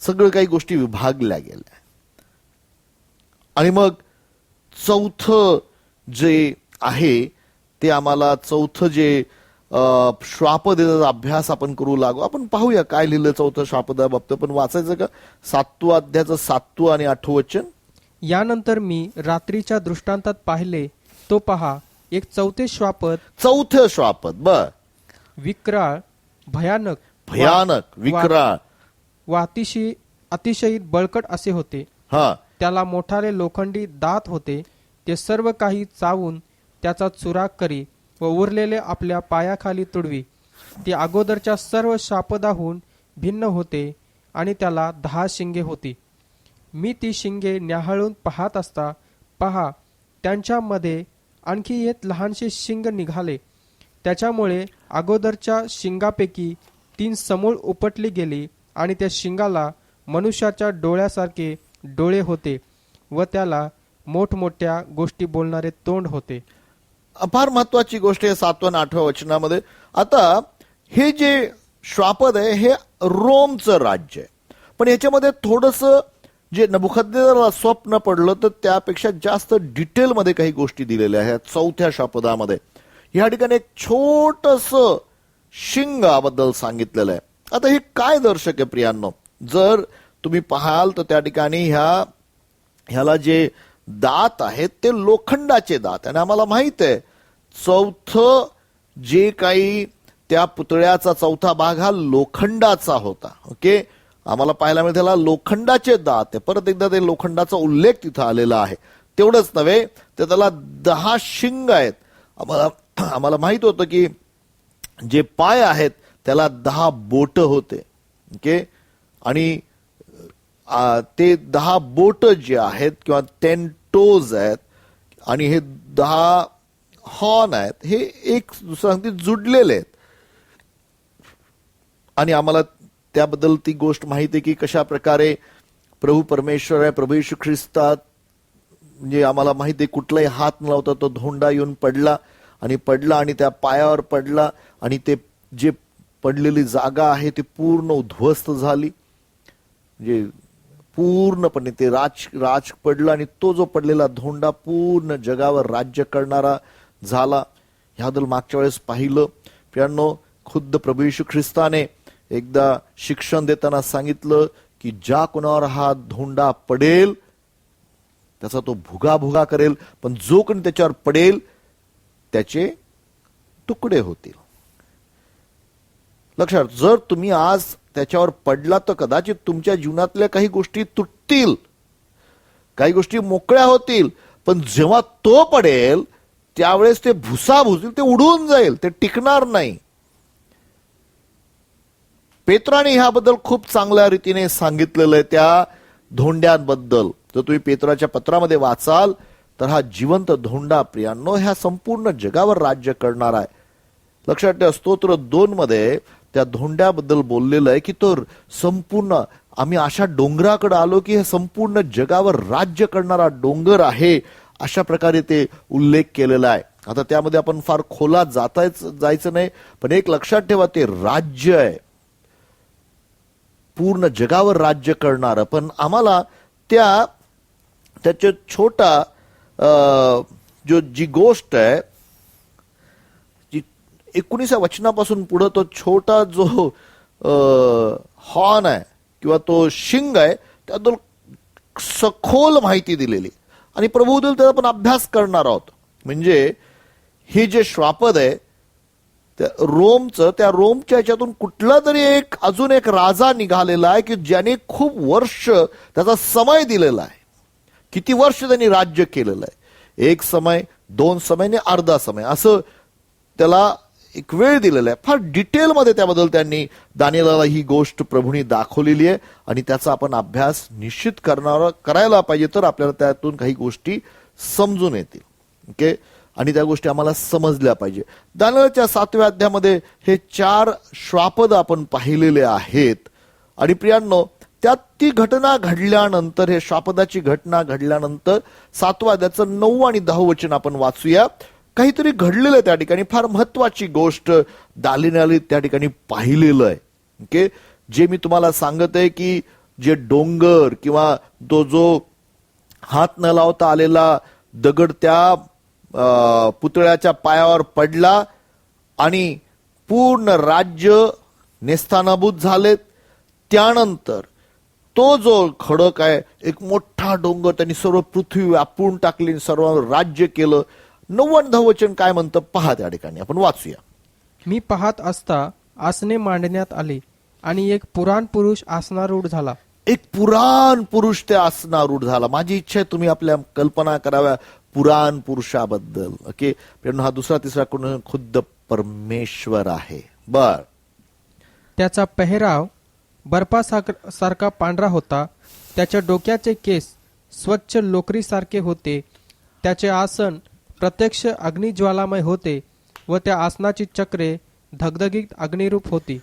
सगळं काही गोष्टी विभागल्या गेल्या. आणि मग चौथं जे आहे ते आम्हाला चौथं जे श्वापदेचा अभ्यास आपण करू लागू. आपण पाहूया काय लिहिलं चौथं श्वापदाबाबत. पण वाचायचं का? 7व्या अध्यायाचं 7वं आणि 8वं वचन. यानंतर मी रात्रीच्या दृष्टांतात पाहिले, तो पहा एक चौथे श्वापद, चौथं श्वापद बर, विक्राळ, भयानक, विक्राळ व अतिशय बळकट असे होते. हा, त्याला मोठाले लोखंडी दात होते. ते सर्व काही चावून त्याचा चुराक करी व उरलेले आपल्या पायाखाली तुडवी. ते अगोदरच्या सर्व शापदाहून भिन्न होते आणि त्याला 10 शिंगे होती. मी ती शिंगे न्याहाळून पाहत असता, पहा, त्यांच्यामध्ये आणखी एक लहानसे शिंग निघाले. त्याच्यामुळे अगोदरच्या शिंगापैकी 3 समूळ उपटली गेली आणि त्या शिंगाला मनुष्याच्या डोळ्यासारखे डोळे होते व त्याला मोठमोठ्या गोष्टी बोलणारे तोंड होते. फार महत्वाची गोष्ट आहे 7व्या आणि 8व्या वचनामध्ये. आता हे जे श्वापद आहे हे रोमचं राज्य आहे, पण याच्यामध्ये थोडस जे नबुखद्नेझरला स्वप्न पडलं तर त्यापेक्षा जास्त डिटेलमध्ये काही गोष्टी दिलेल्या आहेत. चौथ्या श्वापदामध्ये या ठिकाणी एक छोटस शिंगाबद्दल सांगितलेलं आहे. आता हे काय दर्शक आहे प्रियांनो? जर तुम्ही पाहाल तर त्या ठिकाणी ह्याला जे दात आहेत ते लोखंडाचे दात. आणि आम्हाला माहित आहे चौथं जे काही त्या पुतळ्याचा चौथा भाग हा लोखंडाचा होता. ओके, आम्हाला पाहायला मिळते त्याला लोखंडाचे दात आहे. परत एकदा ते लोखंडाचा उल्लेख तिथं आलेला आहे. तेवढंच नव्हे तर त्याला 10 शिंग आहेत. आम्हाला माहित होतं की जे पाय आहेत त्याला 10 बोट होते. ओके, आणि ते 10 बोट जे आहेत किंवा 10 टोज आहेत आणि हे 10 हॉर्न आहेत, हे एक दुसऱ्यांशी जुडलेले आहेत. आणि आम्हाला त्याबद्दल ती गोष्ट माहिती आहे की कशा प्रकारे प्रभू परमेश्वर आहे, प्रभू येशू ख्रिस्तात, म्हणजे आम्हाला माहिती आहे कुठलाही हात न लावता तो धोंडा येऊन पडला आणि त्या पायावर पडला आणि ते जे पडलेली जागा आहे ती पूर्ण उद्ध्वस्त झाली. म्हणजे पूर्णपणे ते राज पडलं आणि तो जो पडलेला धोंडा पूर्ण जगावर राज्य करणारा झाला. ह्याबद्दल मागच्या वेळेस पाहिलं प्रियांनो. खुद्द प्रभू येशू ख्रिस्ताने एकदा शिक्षण देताना सांगितलं की ज्या कोणावर हा धोंडा पडेल त्याचा तो भुगा करेल, पण जो कोणी त्याच्यावर पडेल त्याचे तुकडे होतील. लक्षात, जर तुम्ही आज त्याच्यावर पडला तर कदाचित तुमच्या जीवनातल्या काही गोष्टी तुटतील, काही गोष्टी मोकळ्या होतील, पण जेव्हा तो पडेल त्यावेळेस ते भुसाभुसील, ते उडून जाईल, ते टिकणार नाही. पेत्राने ह्याबद्दल खूप चांगल्या रीतीने सांगितलेलं आहे त्या धोंड्यांबद्दल. जर तुम्ही पेत्राच्या पत्रामध्ये वाचाल तर हा जिवंत धोंडा प्रियांनो ह्या संपूर्ण जगावर राज्य करणार आहे. लक्षात ठेवा, स्तोत्र 2 मध्ये त्या धोंड्याबद्दल बोललेलं आहे की तो संपूर्ण, आम्ही अशा डोंगराकडे आलो की हे संपूर्ण जगावर राज्य करणारा डोंगर आहे, अशा प्रकारे ते उल्लेख केलेला आहे. आता त्यामध्ये आपण फार खोलात जायचं नाही, पण एक लक्षात ठेवा, ते राज्य आहे, पूर्ण जगावर राज्य करणार. पण आम्हाला त्याच्या छोटा जी गोष्ट आहे, 19व्या वचनापासून पुढे तो छोटा जो हॉर्न आहे किंवा तो शिंग आहे त्याबद्दल सखोल माहिती दिलेली. आणि प्रभूबद्दल त्याचा आपण अभ्यास करणार आहोत. म्हणजे हे जे श्वापद आहे त्या रोमच्या याच्यातून कुठला तरी अजून एक राजा निघालेला आहे की ज्याने खूप वर्ष त्याचा समय दिलेला आहे. किती वर्ष त्यांनी राज्य केलेलं आहे. 1 समय, 2 समय आणि अर्धा समय असं त्याला एक वेळ दिलेला आहे. फार डिटेलमध्ये त्याबद्दल त्यांनी दानिएलाला ही गोष्ट प्रभूंनी दाखवलेली आहे आणि त्याचा आपण अभ्यास निश्चित करायला पाहिजे, तर आपल्याला त्यातून काही गोष्टी समजून येतील. ओके, आणि त्या गोष्टी आम्हाला समजल्या पाहिजे. दानिएलच्या 7व्या अध्यायामध्ये हे 4 श्वापद आपण पाहिलेले आहेत. आणि प्रियांनो, त्यात ती घटना घडल्यानंतर, हे श्वापदाची घटना घडल्यानंतर 7व्या अध्यायाचं 9 आणि 10 वचन आपण वाचूया. काहीतरी घडलेलं त्या ठिकाणी, फार महत्वाची गोष्ट दानिएलने त्या ठिकाणी पाहिलेलं आहे. ओके, जे मी तुम्हाला सांगत आहे की जे डोंगर किंवा तो जो हात न लावता आलेला दगड त्या पुतळ्याच्या पायावर पडला आणि पूर्ण राज्य नेस्तानाबूत झालेत. त्यानंतर तो जो खडक आहे, एक मोठा डोंगर, त्यांनी सर्व पृथ्वी व्यापून टाकली, सर्व राज्य केलं. 9 आणि 10 वचन काय म्हणतं पहा, त्या ठिकाणी आपण वाचूया. मी पाहत असता आसने मांडण्यात आले आणि एक पुराण पुरुष आसनारूढ झाला. एक पुराण पुरुष त्या आसनारूढ झाला. माझी इच्छा आहे तुम्ही आपल्या कल्पना कराव्या पुराण पुरुषाबद्दल. ओके, पण हा दुसरा तिसरा कोण? खुद्द परमेश्वर आहे. बर, त्याचा पेहराव बर्फासारखा पांढरा होता. त्याच्या डोक्याचे केस स्वच्छ लोकरीसारखे होते. त्याचे आसन प्रत्यक्ष अग्निज्वालामय होते व त्या आसनाची चक्रे धगधगीत अग्निरूप होती.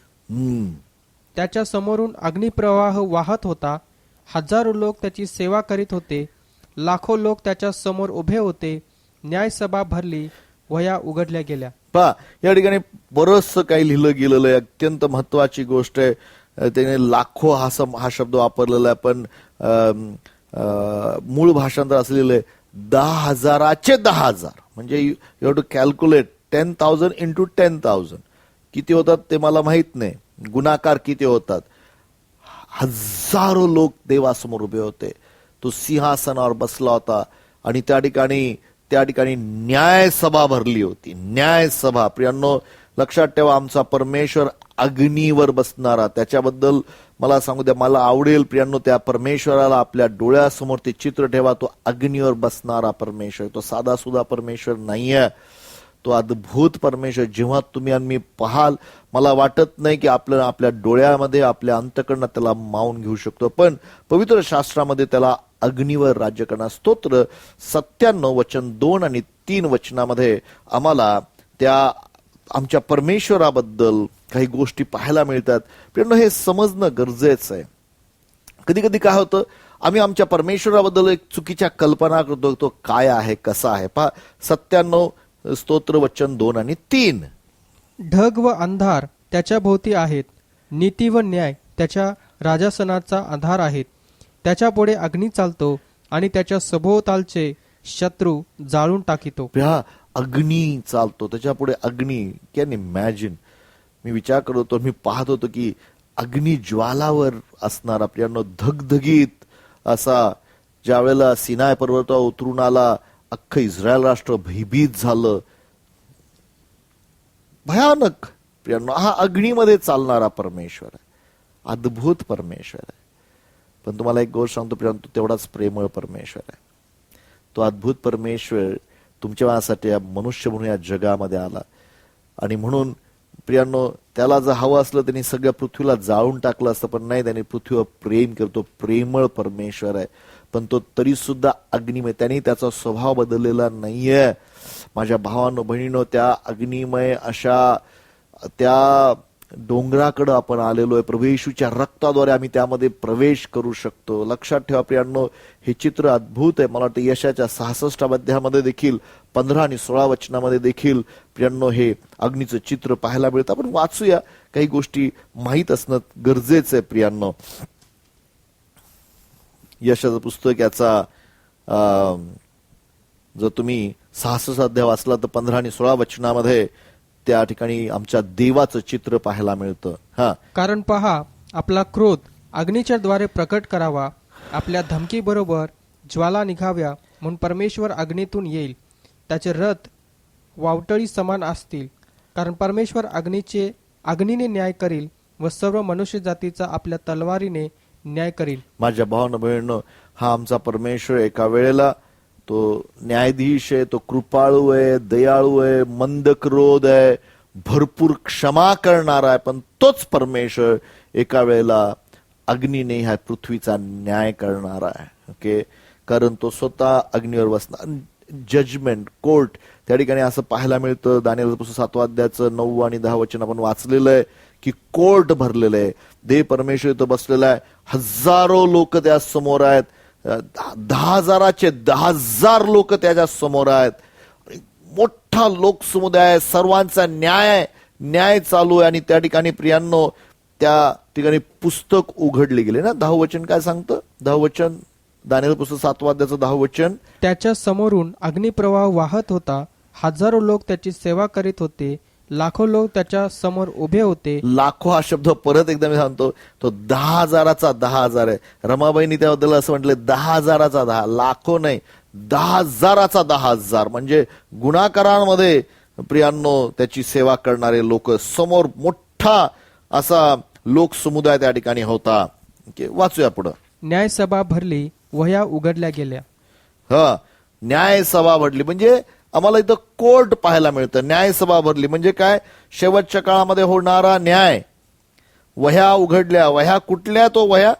त्याच्या समोरून अग्निप्रवाह वाहत होता. हजारो लोक त्याची सेवा करीत होते. लाखो लोक त्याच्या समोर उभे होते. न्यायसभा भरली, वह्या उघडल्या गेल्या. पहा, या ठिकाणी बरंचसं काही लिहिलं गेलेलं आहे. अत्यंत महत्वाची गोष्ट आहे. त्याने लाखो हा शब्द वापरलेला आहे, पण मूळ भाषांतर असलेलं आहे 10,000चे 10,000. म्हणजे you have to calculate 10,000 into 10,000. किती होतात ते मला माहित नाही, गुणाकार किती होतात. हजारो लोक देवासमोर उभे होते. तो सिंहासनावर बसला होता आणि त्या ठिकाणी न्यायसभा भरली होती. न्यायसभा. प्रियांनो, लक्षात ठेवा, आमचा परमेश्वर अग्नीवर बसणारा. त्याच्याबद्दल मला सांगू द्या, मला आवडेल प्रियांनो, त्या परमेश्वराला आपल्या डोळ्यासमोर ते चित्र ठेवा. तो अग्नीवर बसणारा परमेश्वर, तो साधा सुद्धा परमेश्वर नाहीये, तो अद्भुत परमेश्वर. जेव्हा तुम्ही आणि मी पाहाल, मला वाटत नाही की आपल्या डोळ्यामध्ये, आपल्या अंतःकरणात त्याला मावून घेऊ शकतो, पण पवित्र शास्त्रामध्ये त्याला अग्नीवर राज्य करणार. स्तोत्र 97 वचन 2 आणि 3 वचनामध्ये आम्हाला त्या आमच्या परमेश्वराबद्दल काही गोष्टी पाहायला मिळतात. पण हे समजणं गरजेचं आहे. कधी कधी काय होतं, आम्ही आमच्या परमेश्वराबद्दल एक चुकीच्या कल्पना करतो, तो काय आहे, कसा आहे. पहा, 97 स्तोत्र वचन 2 आणि 3. ढग व अंधार त्याच्या भोवती आहेत. नीती व न्याय त्याच्या राजासनाचा आधार आहेत. त्याच्या पुढे अग्नी चालतो आणि त्याच्या सभोवतालचे शत्रू जाळून टाकितो. अग्नी चालतो, त्याच्या पुढे अग्नी. Can imagine. मी विचार करत होतो, मी पाहत होतो की अग्नी ज्वालावर असणारा प्रियांनो धगधगीत असा ज्या वेळेला सिनाय पर्वतावर उतरून आला, अख्खं इस्रायल राष्ट्र भयभीत झालं. भयानक प्रियांनो, हा अग्नीमध्ये चालणारा परमेश्वर आहे, अद्भुत परमेश्वर आहे. पण तुम्हाला एक गोष्ट सांगतो प्रियांनो, तो तेवढाच प्रेमळ परमेश्वर आहे. तो अद्भुत परमेश्वर तुमच्या माझ्यासाठी या मनुष्य म्हणून या जगामध्ये आला. आणि म्हणून प्रियांनो, त्याला जर हवं असलं त्यांनी सगळ्या पृथ्वीला जाळून टाकलं असतं, पण नाही, त्याने पृथ्वीवर प्रेम करतो. प्रेमळ परमेश्वर आहे, पण तो तरी सुद्धा अग्निमय. त्यांनी त्याचा स्वभाव बदललेला नाहीये. माझ्या भावांनो, बहिणीनो, त्या अग्निमय अशा त्या डोंगराकडे आपण आलेलो आहे. प्रभू येशूच्या रक्ताद्वारे आम्ही त्यामध्ये प्रवेश करू शकतो. लक्षात ठेवा प्रियांनो, हे चित्र अद्भुत आहे. मला वाटतं यशाच्या 66 अध्यायामध्ये देखील 15 आणि 16 वचनामध्ये देखील प्रियांनो हे अग्नीचं चित्र पाहायला मिळतं. आपण वाचूया, काही गोष्टी माहीत असणं गरजेचं आहे प्रियांनो. यशाचं पुस्तक याचा जर तुम्ही 66 अध्याय वाचला तर 15 आणि 16 वचनामध्ये त्या ठिकाणी आमच्या देवाचं चित्र पाहायला मिळतं. कारण पहा, आपला क्रोध अग्नीच्या द्वारे प्रकट करावा, आपल्या धमकी बरोबर ज्वाला निघाव्या, म्हणून परमेश्वर अग्नीतून येईल. त्याचे रथ वावटळी समान असतील कारण परमेश्वर अग्नीने न्याय करील व सर्व मनुष्य जातीचा आपल्या तलवारीने न्याय करील. माझ्या भावानं बहिणीनं, हा आमचा परमेश्वर एका वेळेला तो न्यायाधीश आहे, तो कृपाळू आहे, दयाळू आहे, मंद क्रोध आहे, भरपूर क्षमा करणारा आहे. पण तोच परमेश्वर एका वेळेला अग्नीने ह्या पृथ्वीचा न्याय करणारा आहे. ओके, कारण तो स्वतः अग्नीवर बसणार. जजमेंट, कोर्ट, त्या ठिकाणी असं पाहायला मिळतं. दानिएल पुस्तक 7 अध्यायाचं 9 आणि 10 वचन आपण वाचलेलं आहे की कोर्ट भरलेलं आहे. देव परमेश्वर इथं बसलेला आहे. हजारो लोक त्या समोर आहेत. 10,000चे 10,000 लोक त्याच्या समोर आहेत. मोठा लोकसमुदाय, सर्वांचा न्याय चालू आहे. आणि त्या ठिकाणी प्रियांनो, त्या ठिकाणी पुस्तक उघडले गेले ना. 10 वचन काय सांगतं? 10 वचन, दानिएल पुस्तक 7 अध्यायाचं 10 वचन. त्याच्या समोरून अग्निप्रवाह वाहत होता. हजारो लोक त्याची सेवा करीत होते. लाखो लोक त्याच्या समोर उभे होते. लाखो हा शब्द परत एकदा मी सांगतो, तो 10,000चा 10,000 आहे. रमाबाईंनी त्याबद्दल असं म्हटलं, 10,000चा 10, लाखो नाही, 10,000चा 10,000. म्हणजे गुणाकारांमध्ये प्रियांनो त्याची सेवा करणारे लोक समोर, मोठा असा लोकसमुदाय त्या ठिकाणी होता. वाचूया पुढं. न्यायसभा भरली, वह्या उघडल्या गेल्या. न्यायसभा भरली म्हणजे आम्हाला इथं कोर्ट पाहायला मिळतं. न्यायसभा भरली म्हणजे काय? शेवटच्या काळामध्ये होणारा न्याय. वह्या उघडल्या. वह्या कुठल्या? तो वह्या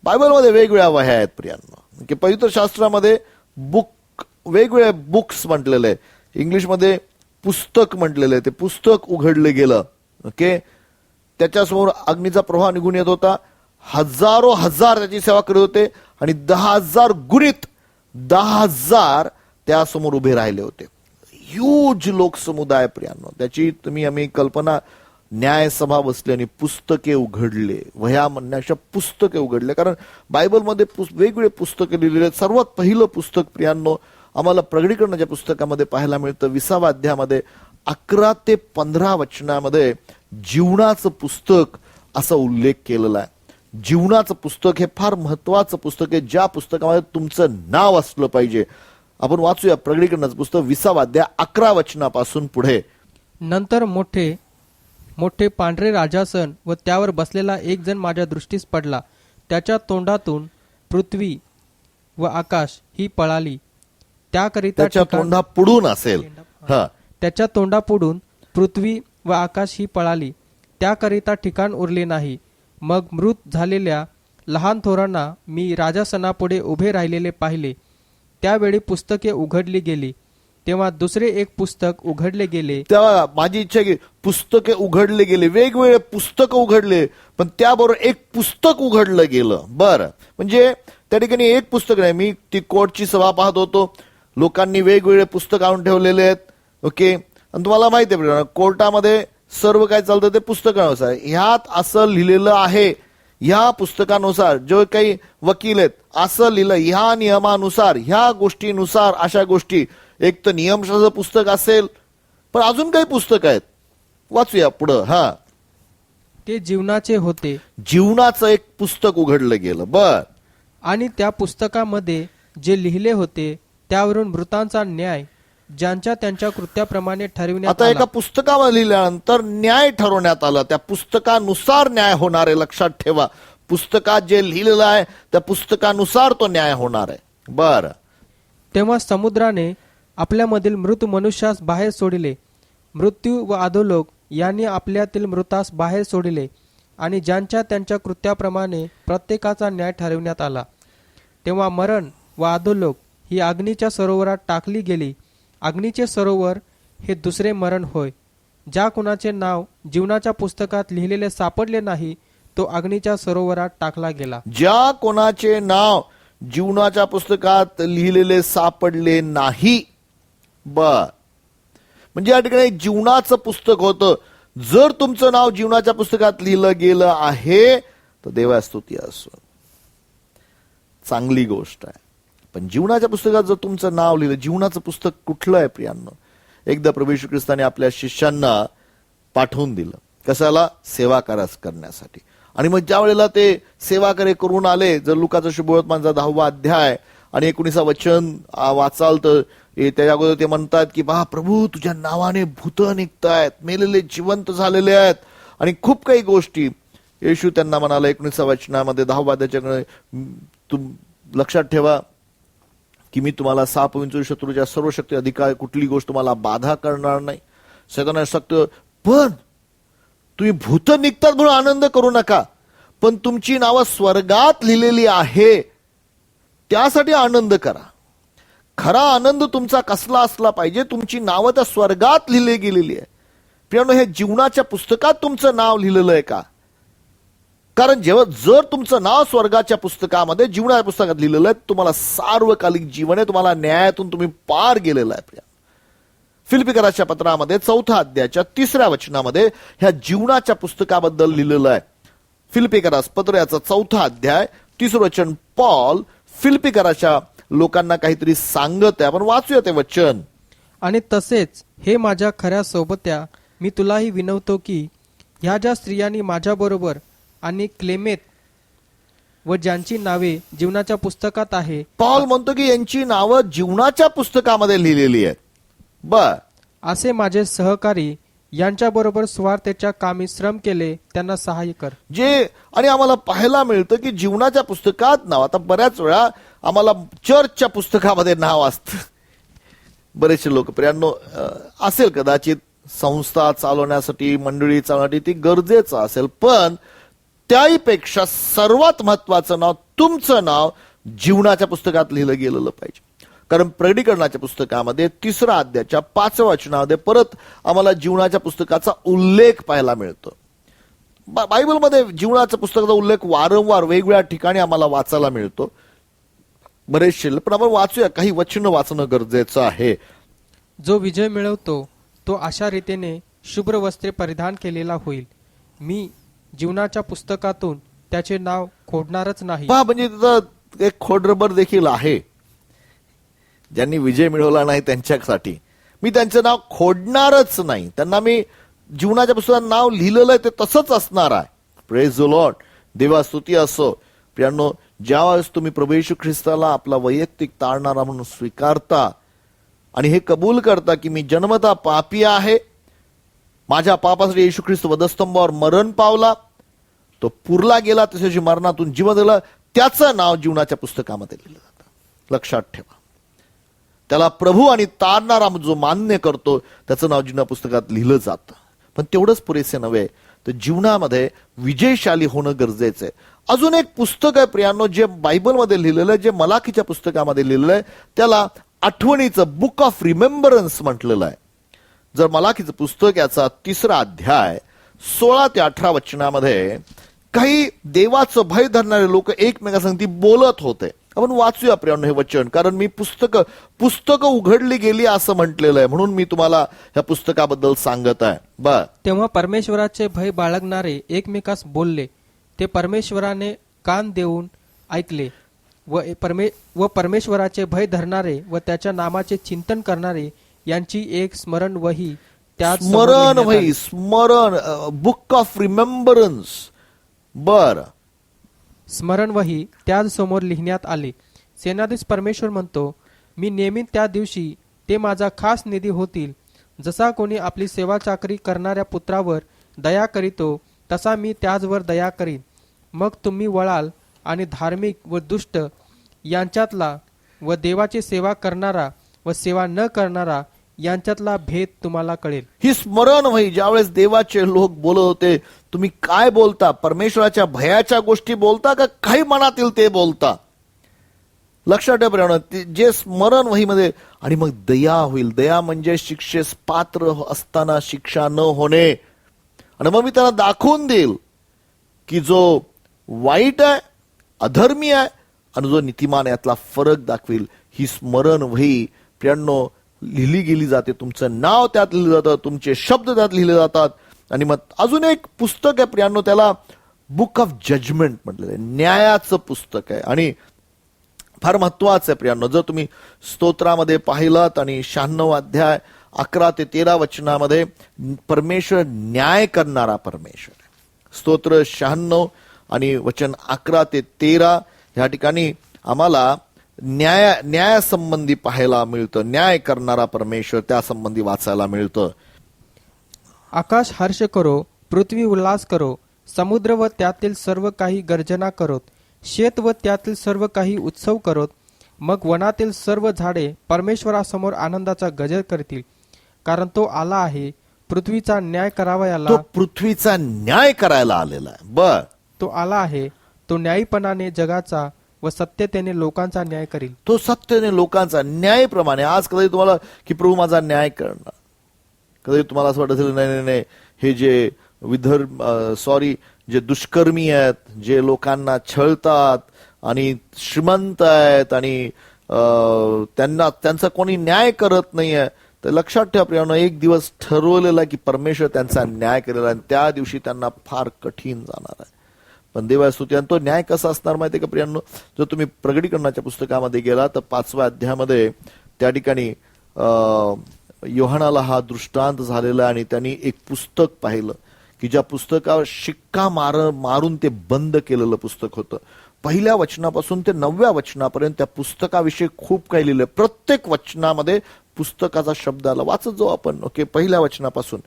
बायबलमध्ये वेगवेगळ्या वह्या आहेत प्रियांनो. की पवित्र शास्त्रामध्ये बुक, वेगवेगळे बुक्स म्हटलेले आहे. इंग्लिशमध्ये पुस्तक म्हटलेलं आहे. ते पुस्तक उघडलं गेलं. ओके, त्याच्यासमोर अग्नीचा प्रवाह निघून येत होता. हजारो हजार त्याची सेवा करत होते आणि 10,000 गुरीत 10,000 त्यासमोर उभे राहिले होते. ह्यूज लोकसमुदाय प्रियांनो. त्याची आम्ही कल्पना, न्यायसभा बसली आणि पुस्तके उघडले. वह्या म्हणण्याच्या पुस्तके उघडले. कारण बायबलमध्ये वेगवेगळे पुस्तके लिहिलेले आहेत. सर्वात पहिलं पुस्तक प्रियांनो आम्हाला प्रगटीकरणाच्या पुस्तकामध्ये पाहायला मिळतं. 20व्या अध्यायामध्ये 11 ते 15 वचनामध्ये जीवनाचं पुस्तक असा उल्लेख केलेला आहे. जीवनाचं पुस्तक हे फार महत्वाचं पुस्तक आहे, ज्या पुस्तकामध्ये तुमचं नाव असलं पाहिजे. आपण वाचूया प्रगटीकरणाचं पुस्तक 20वा अध्याय 11 वचनापासून पुढे. नंतर मोठे मोठे पांढरे राजासन व त्यावर बसलेला एक जण माझ्या दृष्टीस पडला. त्याच्या तोंडातून पृथ्वी व आकाश ही पळाली. त्याच्या तोंडापुढून असेल. त्याच्या तोंडापुढून पृथ्वी व आकाश ही पळाली. त्याकरिता ठिकाण उरले नाही. मग मृत झालेल्या लहान थोरांना मी राजासनापुढे उभे राहिलेले पाहिले. त्यावेळी पुस्तके उघडली गेली. तेव्हा दुसरे एक पुस्तक उघडले गेले. तेव्हा माझी इच्छा की पुस्तके उघडले गेले, वेगवेगळे पुस्तक उघडले, पण त्याबरोबर एक पुस्तक उघडलं गेलं. बरं, म्हणजे त्या ठिकाणी एक पुस्तक नाही. मी ती कोर्टची सभा पाहत होतो. लोकांनी वेगवेगळे पुस्तक आणून ठेवलेले आहेत. ओके, आणि तुम्हाला माहिती आहे कोर्टामध्ये सर्व काय चालतं ते पुस्तकानुसार. ह्यात असं लिहिलेलं आहे, ह्या पुस्तकानुसार जो काही वकील आहेत असं लिहिलं, ह्या नियमानुसार, ह्या गोष्टीनुसार अशा गोष्टी. एक तर नियमशास्त्र पुस्तक असेल, पण अजून काही पुस्तक आहेत. वाचूया पुढं. ते जीवनाचे होते. जीवनाचं एक पुस्तक उघडलं गेलं. बर, आणि त्या पुस्तकामध्ये जे लिहिले होते त्यावरून मृतांचा न्याय ज्यांच्या त्यांच्या कृत्याप्रमाणे ठरविण्यात आता आला. एका पुस्तकामध्ये लिहिल्यानंतर न्याय ठरवण्यात आला. त्या पुस्तकानुसार न्याय होणार आहे. लक्षात ठेवा, पुस्तकात जे लिहिलेलं आहे त्या पुस्तकानुसार तो न्याय होणार आहे. बर, तेव्हा समुद्राने आपल्यामधील मृत मनुष्यास बाहेर सोडिले. मृत्यू व अधोलोक यांनी आपल्यातील मृतास बाहेर सोडिले आणि ज्यांच्या त्यांच्या कृत्याप्रमाणे प्रत्येकाचा न्याय ठरविण्यात आला. तेव्हा मरण व अधोलोक ही अग्नीच्या सरोवरात टाकली गेली. अग्नीचे सरोवर हे दुसरे मरण होय. ज्या कुणाचे नाव जीवनाच्या पुस्तकात लिहिलेले सापडले नाही तो अग्नीच्या सरोवरात टाकला गेला. ज्या कोणाचे नाव जीवनाच्या पुस्तकात लिहिलेले सापडले नाही. बर, म्हणजे या ठिकाणी जीवनाचं पुस्तक होतं. जर तुमचं नाव जीवनाच्या पुस्तकात लिहिलं गेलं आहे तर देवा स्तुती असो, चांगली गोष्ट आहे. पण जीवनाच्या पुस्तकात जर तुमचं नाव लिहिलं, जीवनाचं पुस्तक कुठलं आहे प्रियांनो? एकदा प्रभू येशू ख्रिस्ताने आपल्या शिष्यांना पाठवून दिलं. कशाला? सेवा करण्यासाठी. आणि मग ज्या वेळेला ते सेवा करून आले, जर लुकाचा शुभवर्तमानचा 10वा अध्याय आणि 19 वचन वाचाल तर त्याच्या अगोदर ते म्हणतात की पहा प्रभू तुझ्या नावाने भूत निघतायत, मेलेले जिवंत झालेले आहेत आणि खूप काही गोष्टी. येशू त्यांना म्हणाला 19व्या वचनामध्ये 10व्या अध्यायाच्या लक्षात ठेवा की मी तुम्हाला साप विंचू शत्रूच्या सर्व शक्ती अधिकार कुठली गोष्ट तुम्हाला बाधा करणार नाही. सैतानाने सांगतो पण तुम्ही भूत निघतात म्हणून आनंद करू नका, पण तुमची नावं स्वर्गात लिहिलेली आहे त्यासाठी आनंद करा. खरा आनंद तुमचा कसला असला पाहिजे, तुमची नावं त्या स्वर्गात लिहिली गेलेली आहे. प्रियानो, हे जीवनाच्या पुस्तकात तुमचं नाव लिहिलेलं आहे का? कारण जर तुमचं नाव स्वर्गाच्या पुस्तकामध्ये जीवनाच्या पुस्तकात लिहिलेलं आहे, तुम्हाला सार्वकालिक जीवन आहे, तुम्हाला न्यायातून तुम्ही पार गेलेला आहे. प्रिया, फिलिप्पीकराच्या पत्रामध्ये 4थ्या अध्यायाच्या 3ऱ्या वचनामध्ये ह्या जीवनाच्या पुस्तकाबद्दल लिहिलेलं आहे. फिलिप्पीकरास पत्र याचा 4था अध्याय 3रं वचन. पॉल फिलिप्पीकराच्या लोकांना काहीतरी सांगत आहे. आपण वाचूया ते वचन. आणि तसेच हे माझ्या खऱ्या सोबत्या, मी तुलाही विनवतो की ह्या ज्या स्त्रियांनी माझ्याबरोबर आणि क्लेमेत व ज्यांची नावे जीवनाच्या पुस्तकात आहे, पॉल म्हणतो की यांची नावं जीवनाच्या पुस्तकामध्ये लिहिलेली आहेत. बर, असे माझे सहकारी यांच्याबरोबर स्वार्थेच्या कामी श्रम केले त्यांना सहाय्य कर. आणि आम्हाला पाहायला मिळतं की जीवनाच्या पुस्तकात नाव, आता बऱ्याच वेळा आम्हाला चर्चच्या पुस्तकामध्ये नाव असतं. बरेचसे लोक प्रियांनो असेल कदाचित संस्था चालवण्यासाठी, मंडळी चालवण्यासाठी ती गरजेचं असेल, पण त्याहीपेक्षा सर्वात महत्वाचं नाव, तुमचं नाव जीवनाच्या पुस्तकात लिहिलं गेलेलं पाहिजे. कारण प्रकटीकरणाच्या पुस्तकामध्ये 3ऱ्या अध्यायाच्या 5व्या वचनामध्ये परत आम्हाला जीवनाच्या पुस्तकाचा उल्लेख पाहायला मिळतो. बायबलमध्ये जीवनाच्या पुस्तकाचा उल्लेख वारंवार वेगवेगळ्या ठिकाणी आम्हाला वाचायला मिळतो. बरेचसे, पण आपण वाचूया, काही वचन वाचणं गरजेचं आहे. जो विजय मिळवतो तो अशा रीतीने शुभ्र वस्त्रे परिधान केलेला होईल. मी जीवनाच्या पुस्तकातून त्याचे नाव खोडणारच नाही. पहा, म्हणजे तिथं एक खोडरबर देखील आहे. ज्यांनी विजय मिळवला नाही त्यांच्यासाठी मी त्यांचं नाव खोडणारच नाही. त्यांना मी जीवनाच्या पुस्तकात नाव लिहिलेलं आहे ते तसंच असणार आहे. प्रेज द लॉर्ड, देवा स्तुती असो. प्रियांनो, ज्यावेळेस तुम्ही प्रभू येशू ख्रिस्ताला आपला वैयक्तिक तारणारा म्हणून स्वीकारता आणि हे कबूल करता की मी जन्मता पापी आहे, माझ्या पापासाठी येशू ख्रिस्त वधस्तंभावर मरण पावला, तो पुरला गेला, तसेच मरणातून जीवन दिलं, त्याचं नाव जीवनाच्या पुस्तकामध्ये लिहिलं जातं. लक्षात ठेवा, त्याला प्रभू आणि तारणारा जो मान्य करतो त्याचं नाव जीवना पुस्तकात लिहिलं जातं. पण तेवढंच पुरेसे नव्हे, तर जीवनामध्ये विजयशाली होणं गरजेचं आहे. अजून एक पुस्तक आहे प्रियांनो, जे बायबलमध्ये लिहिलेलं आहे, जे मलाखीच्या पुस्तकामध्ये लिहिलेलं आहे, त्याला आठवणीचं बुक ऑफ रिमेंबरन्स म्हटलेलं आहे. जर मलाखीचं पुस्तक याचा 3रा अध्याय 16 ते 18 वचनामध्ये काही देवाचं भय धरणारे लोक एकमेकांसंगती बोलत होते. आपण वाचूया प्रियांनो हे वचन, कारण मी पुस्तकं उघडली गेली असं म्हटलेलं आहे, म्हणून मी तुम्हाला ह्या पुस्तकाबद्दल सांगत आहे. बर, तेव्हा परमेश्वराचे भय बाळगणारे एकमेकास बोलले, ते परमेश्वराने कान देऊन ऐकले व परमेश्वराचे भय धरणारे व त्याच्या नामाचे चिंतन करणारे यांची एक स्मरण वही त्यात स्मरण वही, स्मरण, बुक ऑफ रिमेंबरन्स. बर, स्मरण वही त्याच समोर लिहिण्यात आले. सेनाधीश परमेश्वर म्हणतो, मी नेहमी त्या दिवशी ते माझा खास निधी होतील. जसा कोणी आपली सेवा चाकरी करणाऱ्या पुत्रावर दया करीतो तसा मी त्याचवर दया करीन. मग तुम्ही वळाल आणि धार्मिक व दुष्ट यांच्यातला व देवाची सेवा करणारा व सेवा न करणारा यांच्यातला भेद तुम्हाला कळेल. ही स्मरण वही, ज्यावेळेस देवाचे लोक बोलत होते, तुम्ही काय बोलता? परमेश्वराच्या भयाच्या गोष्टी बोलता का काही मनातील ते बोलता? लक्षात ठेवा, जे स्मरण वहीमध्ये. आणि मग दया होईल. दया म्हणजे शिक्षेस पात्र असताना शिक्षा न होणे. आणि मग मी त्यांना दाखवून देईल की जो वाईट आहे, अधर्मी आहे आणि जो नीतिमान, यातला फरक दाखवेल. ही स्मरण वही प्रियांनो लिहिली गेली जाते. तुमचं नाव त्यात लिहिलं जातं, तुमचे शब्द त्यात लिहिले जातात. आणि मग अजून एक पुस्तक आहे प्रियांनो, त्याला बुक ऑफ जजमेंट म्हटलेलं आहे, न्यायाचं पुस्तक आहे. आणि फार महत्वाचं आहे प्रियांनो. जर तुम्ही स्तोत्रामध्ये पाहिलात आणि 96 अध्याय 11 ते 13 वचनामध्ये परमेश्वर न्याय करणारा परमेश्वर आहे. स्तोत्र 96 आणि वचन 11 ते 13 ह्या ठिकाणी आम्हाला न्यायासंबंधी पाहायला मिळतं. न्याय करणारा परमेश्वर त्या संबंधी वाचायला मिळतं. आकाश हर्ष करो, पृथ्वी उल्हास करो, समुद्र व त्यातील सर्व काही गर्जना करोत, शेत व त्यातील सर्व काही उत्सव करोत. मग वनातील सर्व झाडे परमेश्वरासमोर आनंदाचा गजर करतील, कारण तो आला आहे पृथ्वीचा न्याय करावयाला. तो पृथ्वीचा न्याय करायला आलेला आहे. बर, तो आला आहे, तो न्यायीपणाने जगाचा व सत्यतेने लोकांचा न्याय करील. तो सत्याने लोकांचा न्यायप्रमाणे. आज कधी तुम्हाला की प्रभू माझा न्याय करणार, कधी तुम्हाला असं वाटत असेल नाही नाही हे जे जे दुष्कर्मी आहेत, जे लोकांना छळतात आणि श्रीमंत आहेत आणि त्यांचा कोणी न्याय करत नाहीये, तर लक्षात ठेवा प्रियानो, एक दिवस ठरवलेला की परमेश्वर त्यांचा न्याय करेल आणि त्या दिवशी त्यांना फार कठीण जाणार आहे. पण देवास्तुती. आणि तो न्याय कसा असणार माहितीये का प्रियांनो? जर तुम्ही प्रगटीकरणाच्या पुस्तकामध्ये गेला तर 5व्या अध्यायामध्ये त्या ठिकाणी योहानाला हा दृष्टांत झालेला आणि त्यांनी एक पुस्तक पाहिलं की ज्या पुस्तकावर शिक्का मारून ते बंद केलेलं पुस्तक होतं. पहिल्या वचनापासून ते 9व्या वचनापर्यंत त्या पुस्तकाविषयी खूप काही लिहिलं. प्रत्येक वचनामध्ये पुस्तकाचा शब्द आला. वाचत जाऊ आपण. ओके, पहिल्या वचनापासून.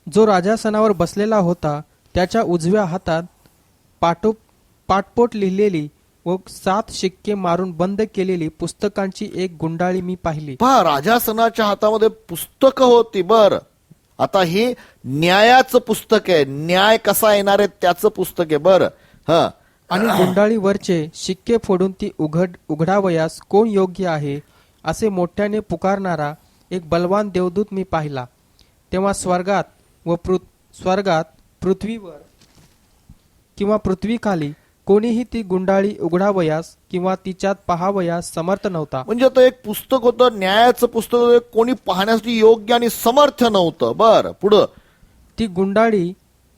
जो राजासनावर बसलेला होता त्याच्या उजव्या हातात पाटपोट लिहिलेली व 7 शिक्के मारून बंद केलेली पुस्तकांची एक गुंडाळी मी पाहिली. पहा, राजासनाच्या हातामध्ये पुस्तकं होती. बर, आता हे न्यायाचं पुस्तक आहे. न्याय कसा येणार आहे त्याचं पुस्तक आहे. बर, हा. आणि गुंडाळीवरचे शिक्के फोडून ती उघडावयास कोण योग्य आहे असे मोठ्याने पुकारणारा एक बलवान देवदूत मी पाहिला. तेव्हा स्वर्गात पृथ्वीवर किंवा पृथ्वीखाली कोणीही ती गुंडाळी उघडावयास किंवा तिच्यात पहावयास समर्थ नव्हता. म्हणजे आता एक पुस्तक होतं, न्यायाचं पुस्तक होतं, कोणी पाहण्यासाठी योग्य आणि समर्थ नव्हतं. बर, पुढं.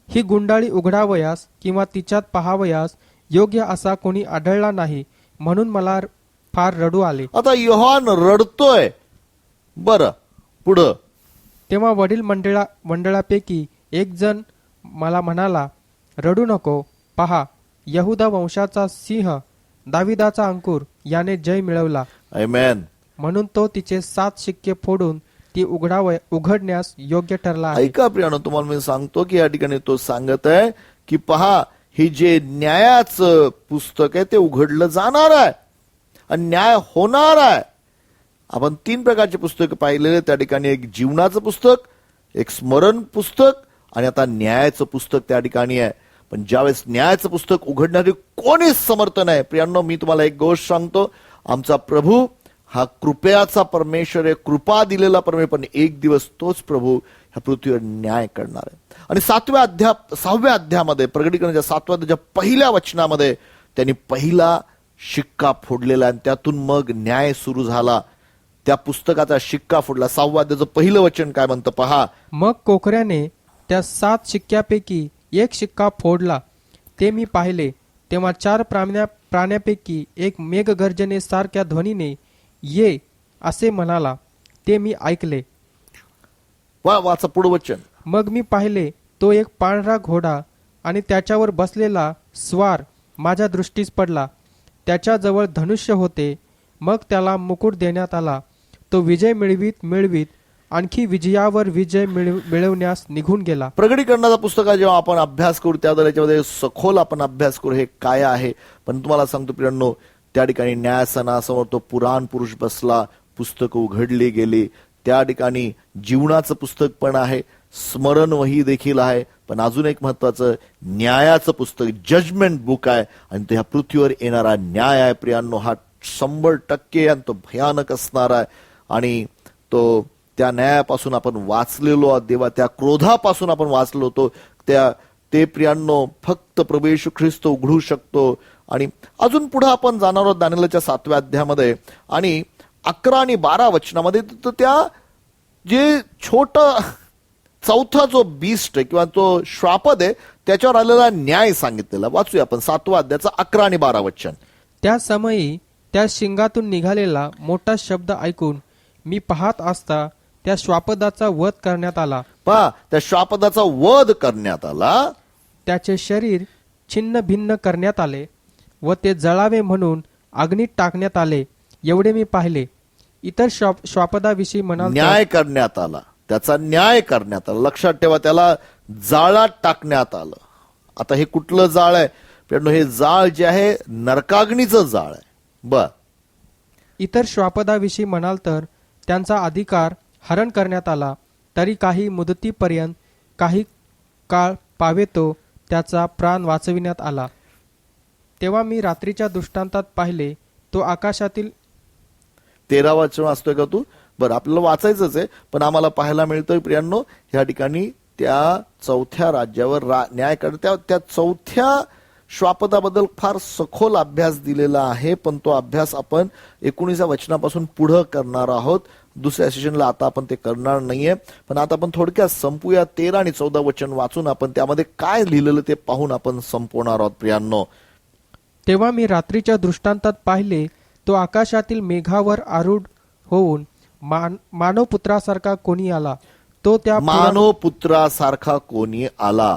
ही गुंडाळी उघडावयास किंवा तिच्यात पहावयास योग्य असा कोणी आढळला नाही, म्हणून मला फार रडू आले. आता योहान रडतोय. बर, पुढं. तेव्हा वडील मंडळापैकी एक जण मला म्हणाला, रडू नको, पहा, यहुदा वंशाचा सिंह, दाविदाचा अंकुर याने जय मिळवला. आमेन. म्हणून तो तिचे 7 शिक्के फोडून ती उघडण्यास योग्य ठरला आहे. ऐका प्रियानो, तुम्हाला मी सांगतो की या ठिकाणी तो सांगत आहे की पहा, ही जे न्यायाचं पुस्तक आहे ते उघडलं जाणार आहे आणि न्याय होणार आहे. आपण 3 प्रकारचे पुस्तक पाहिलेले त्या ठिकाणी. एक जीवनाचं पुस्तक, एक स्मरण पुस्तक आणि आता न्यायाचं पुस्तक त्या ठिकाणी आहे. पण ज्यावेळेस न्यायाचं पुस्तक उघडणारे कोणीच समर्थ नाही. प्रियांनो, मी तुम्हाला एक गोष्ट सांगतो, आमचा प्रभू हा कृपेचा परमेश्वर आहे, कृपा दिलेला परमेश्वर. पण एक दिवस तोच प्रभू ह्या पृथ्वीवर न्याय करणार आहे. आणि 6व्या अध्यायामध्ये, प्रगटीकरणाच्या 7व्या अध्यायाच्या पहिल्या वचनामध्ये त्यांनी पहिला शिक्का फोडलेला आणि त्यातून मग न्याय सुरू झाला. त्या पुस्तकाचा शिक्का फोडला. 6व्या अध्यायाचं पहिलं वचन काय म्हणतं पहा. मग कोकऱ्याने त्या 7 शिक्क्यापैकी एक शिक्का फोडला, ते मी पाहिले. तेव्हा 4 प्राण्यापैकी एक मेघगर्जनेसारख्या ध्वनीने ये असे म्हणाला, ते मी ऐकले. वाचा पुढं वचन. मग मी पाहिले, तो एक पांढरा घोडा आणि त्याच्यावर बसलेला स्वार माझ्या दृष्टीस पडला. त्याच्याजवळ धनुष्य होते. मग त्याला मुकुट देण्यात आला. तो विजय मिळवीत आणखी विजयावर विजय मिळवण्यास निघून गेला. प्रगटीकरणाचा पुस्तका जेव्हा आपण अभ्यास करू त्याच्यामध्ये सखोल आपण अभ्यास करू हे काय आहे. पण तुम्हाला सांगतो प्रियांनो, त्या ठिकाणी न्यायासनासमोर तो पुराण पुरुष बसला, पुस्तक उघडली गेली. त्या ठिकाणी जीवनाचं पुस्तक पण आहे, स्मरण वही देखील आहे, पण अजून एक महत्वाचं न्यायाचं पुस्तक, जजमेंट बुक आहे. आणि तो ह्या पृथ्वीवर येणारा न्याय आहे प्रियांनो, हा 100% आणि तो भयानक असणार आहे. आणि तो त्या न्यायापासून आपण वाचलेलो आहोत. देवा त्या क्रोधापासून आपण वाचलो होतो. ते प्रियांनो फक्त प्रभू येशू ख्रिस्त उघडू शकतो. आणि अजून पुढे आपण जाणार आहोत दानिएलच्या 7व्या अध्यायामध्ये आणि 11 आणि 12 वचनामध्ये. तर त्या जे चौथा जो बीस्ट आहे किंवा तो श्रापद आहे त्याच्यावर आलेला न्याय सांगितलेला. वाचूया आपण 7व्या अध्यायाचा 11 आणि 12 वचन. त्या समयी त्या शिंगातून निघालेला मोठा शब्द ऐकून मी पाहत असता त्या श्वापदाचा वध करण्यात आला. पहा, त्या श्वापदाचा वध करण्यात आला. त्याचे शरीर छिन्न भिन्न करण्यात आले व ते जळावे म्हणून अग्नीत टाकण्यात आले. एवढे मी पाहिले. इतर श्वापदाविषयी म्हणाल तर न्याय करण्यात आला, त्याचा न्याय करण्यात आला. लक्षात ठेवा, त्याला जाळात टाकण्यात आलं. आता हे कुठलं जाळ आहे? पण हे जाळ जे आहे नरकाग्नीचं जाळ आहे. बर, इतर श्वापदाविषयी म्हणाल तर त्यांचा अधिकार हरण करण्यात आला. तरी काही मुदतीपर्यंत काही काळ पावेतो त्याचा प्राण वाचविण्यात आला. तेव्हा मी रात्रीच्या दृष्टांतात पाहिले, तो आकाशातील 13 वाचन वाचतोय का तू? बरं, आपल्याला वाचायचंच आहे, पण आम्हाला पाहायला मिळतोय प्रियांनो, ह्या ठिकाणी त्या चौथ्या राज्यावर न्याय करता त्या चौथ्या श्वापदाबद्दल फार सखोल अभ्यास दिलेला आहे. पण तो अभ्यास आपण 19व्या वचनापासून पुढे करणार आहोत. दुसऱ्या सेशनला आता आपण ते करणार नाहीये. पण आता आपण थोडक्यात संपूया. 13 आणि 14 वचन वाचून आपण त्यामध्ये काय लिहिलेलं ते पाहून आपण संपवणार आहोत प्रियांनो. तेव्हा मी रात्रीच्या दृष्टांतात पाहिले, तो आकाशातील मेघावर आरूढ होऊन मानवपुत्रासारखा कोणी आला. तो त्या मानव पुत्रासारखा कोणी आला,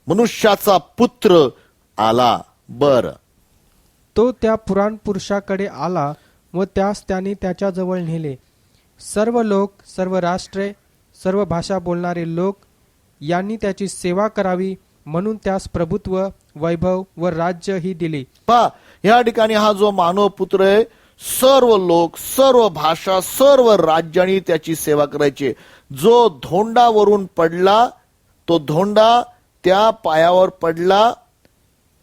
मनुष्याचा पुत्र आला. बर, तो त्या पुराण पुरुषाकडे आला व त्यास त्याने त्याच्याजवळ नेले. सर्व लोक, सर्व राष्ट्रे, सर्व भाषा बोलणारे लोक यांनी त्याची सेवा करावी म्हणून त्यास प्रभुत्व, वैभव व राज्य ही दिली. पहा, या ठिकाणी हा जो मानव पुत्र आहे, सर्व लोक, सर्व भाषा, सर्व राज्यांनी त्याची सेवा करायची. जो धोंडावरून पडला, तो धोंडा त्या पायावर पडला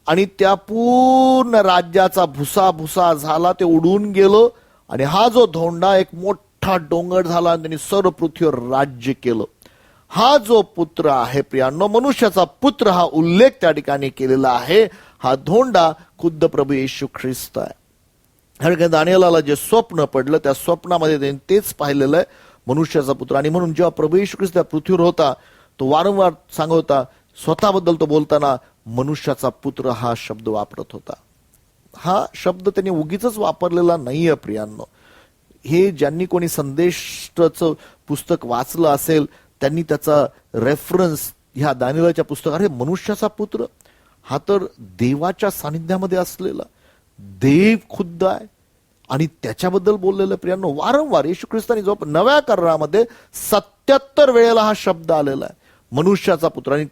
आणि त्या पूर्ण राज्याचा भुसा भुसा झाला, ते उडून गेलो. आणि हा जो धोंडा एक मोठा डोंगर झाला आणि त्यांनी सर्व पृथ्वीवर राज्य केलं. हा जो पुत्र आहे प्रियांनो, मनुष्याचा पुत्र, हा उल्लेख त्या ठिकाणी केलेला आहे. हा धोंडा खुद्द प्रभू येशू ख्रिस्त आहे. दानिएलाला जे स्वप्न पडलं, त्या स्वप्नामध्ये त्यांनी तेच पाहिलेलं आहे, मनुष्याचा पुत्र. आणि म्हणून जेव्हा प्रभू येशू ख्रिस्त त्या पृथ्वीवर होता, तो वारंवार सांगत होता, स्वतःबद्दल तो बोलताना मनुष्याचा पुत्र हा शब्द वापरत होता. हा शब्द त्यांनी उगीच वापरलेला नाहीये प्रियांनो. हे ज्यांनी कोणी संदेशचं पुस्तक वाचलं असेल त्यांनी त्याचा रेफरन्स ह्या दानिएलाच्या पुस्तकात, अरे मनुष्याचा पुत्र हा तर देवाच्या सानिध्यामध्ये असलेला देव खुद्द आहे आणि त्याच्याबद्दल बोललेलं प्रियांनो. वारंवार येशू ख्रिस्तानी जो नव्या करारामध्ये 77 वेळेला हा शब्द आलेला आहे, मनुष्याचा पुत्र. आणि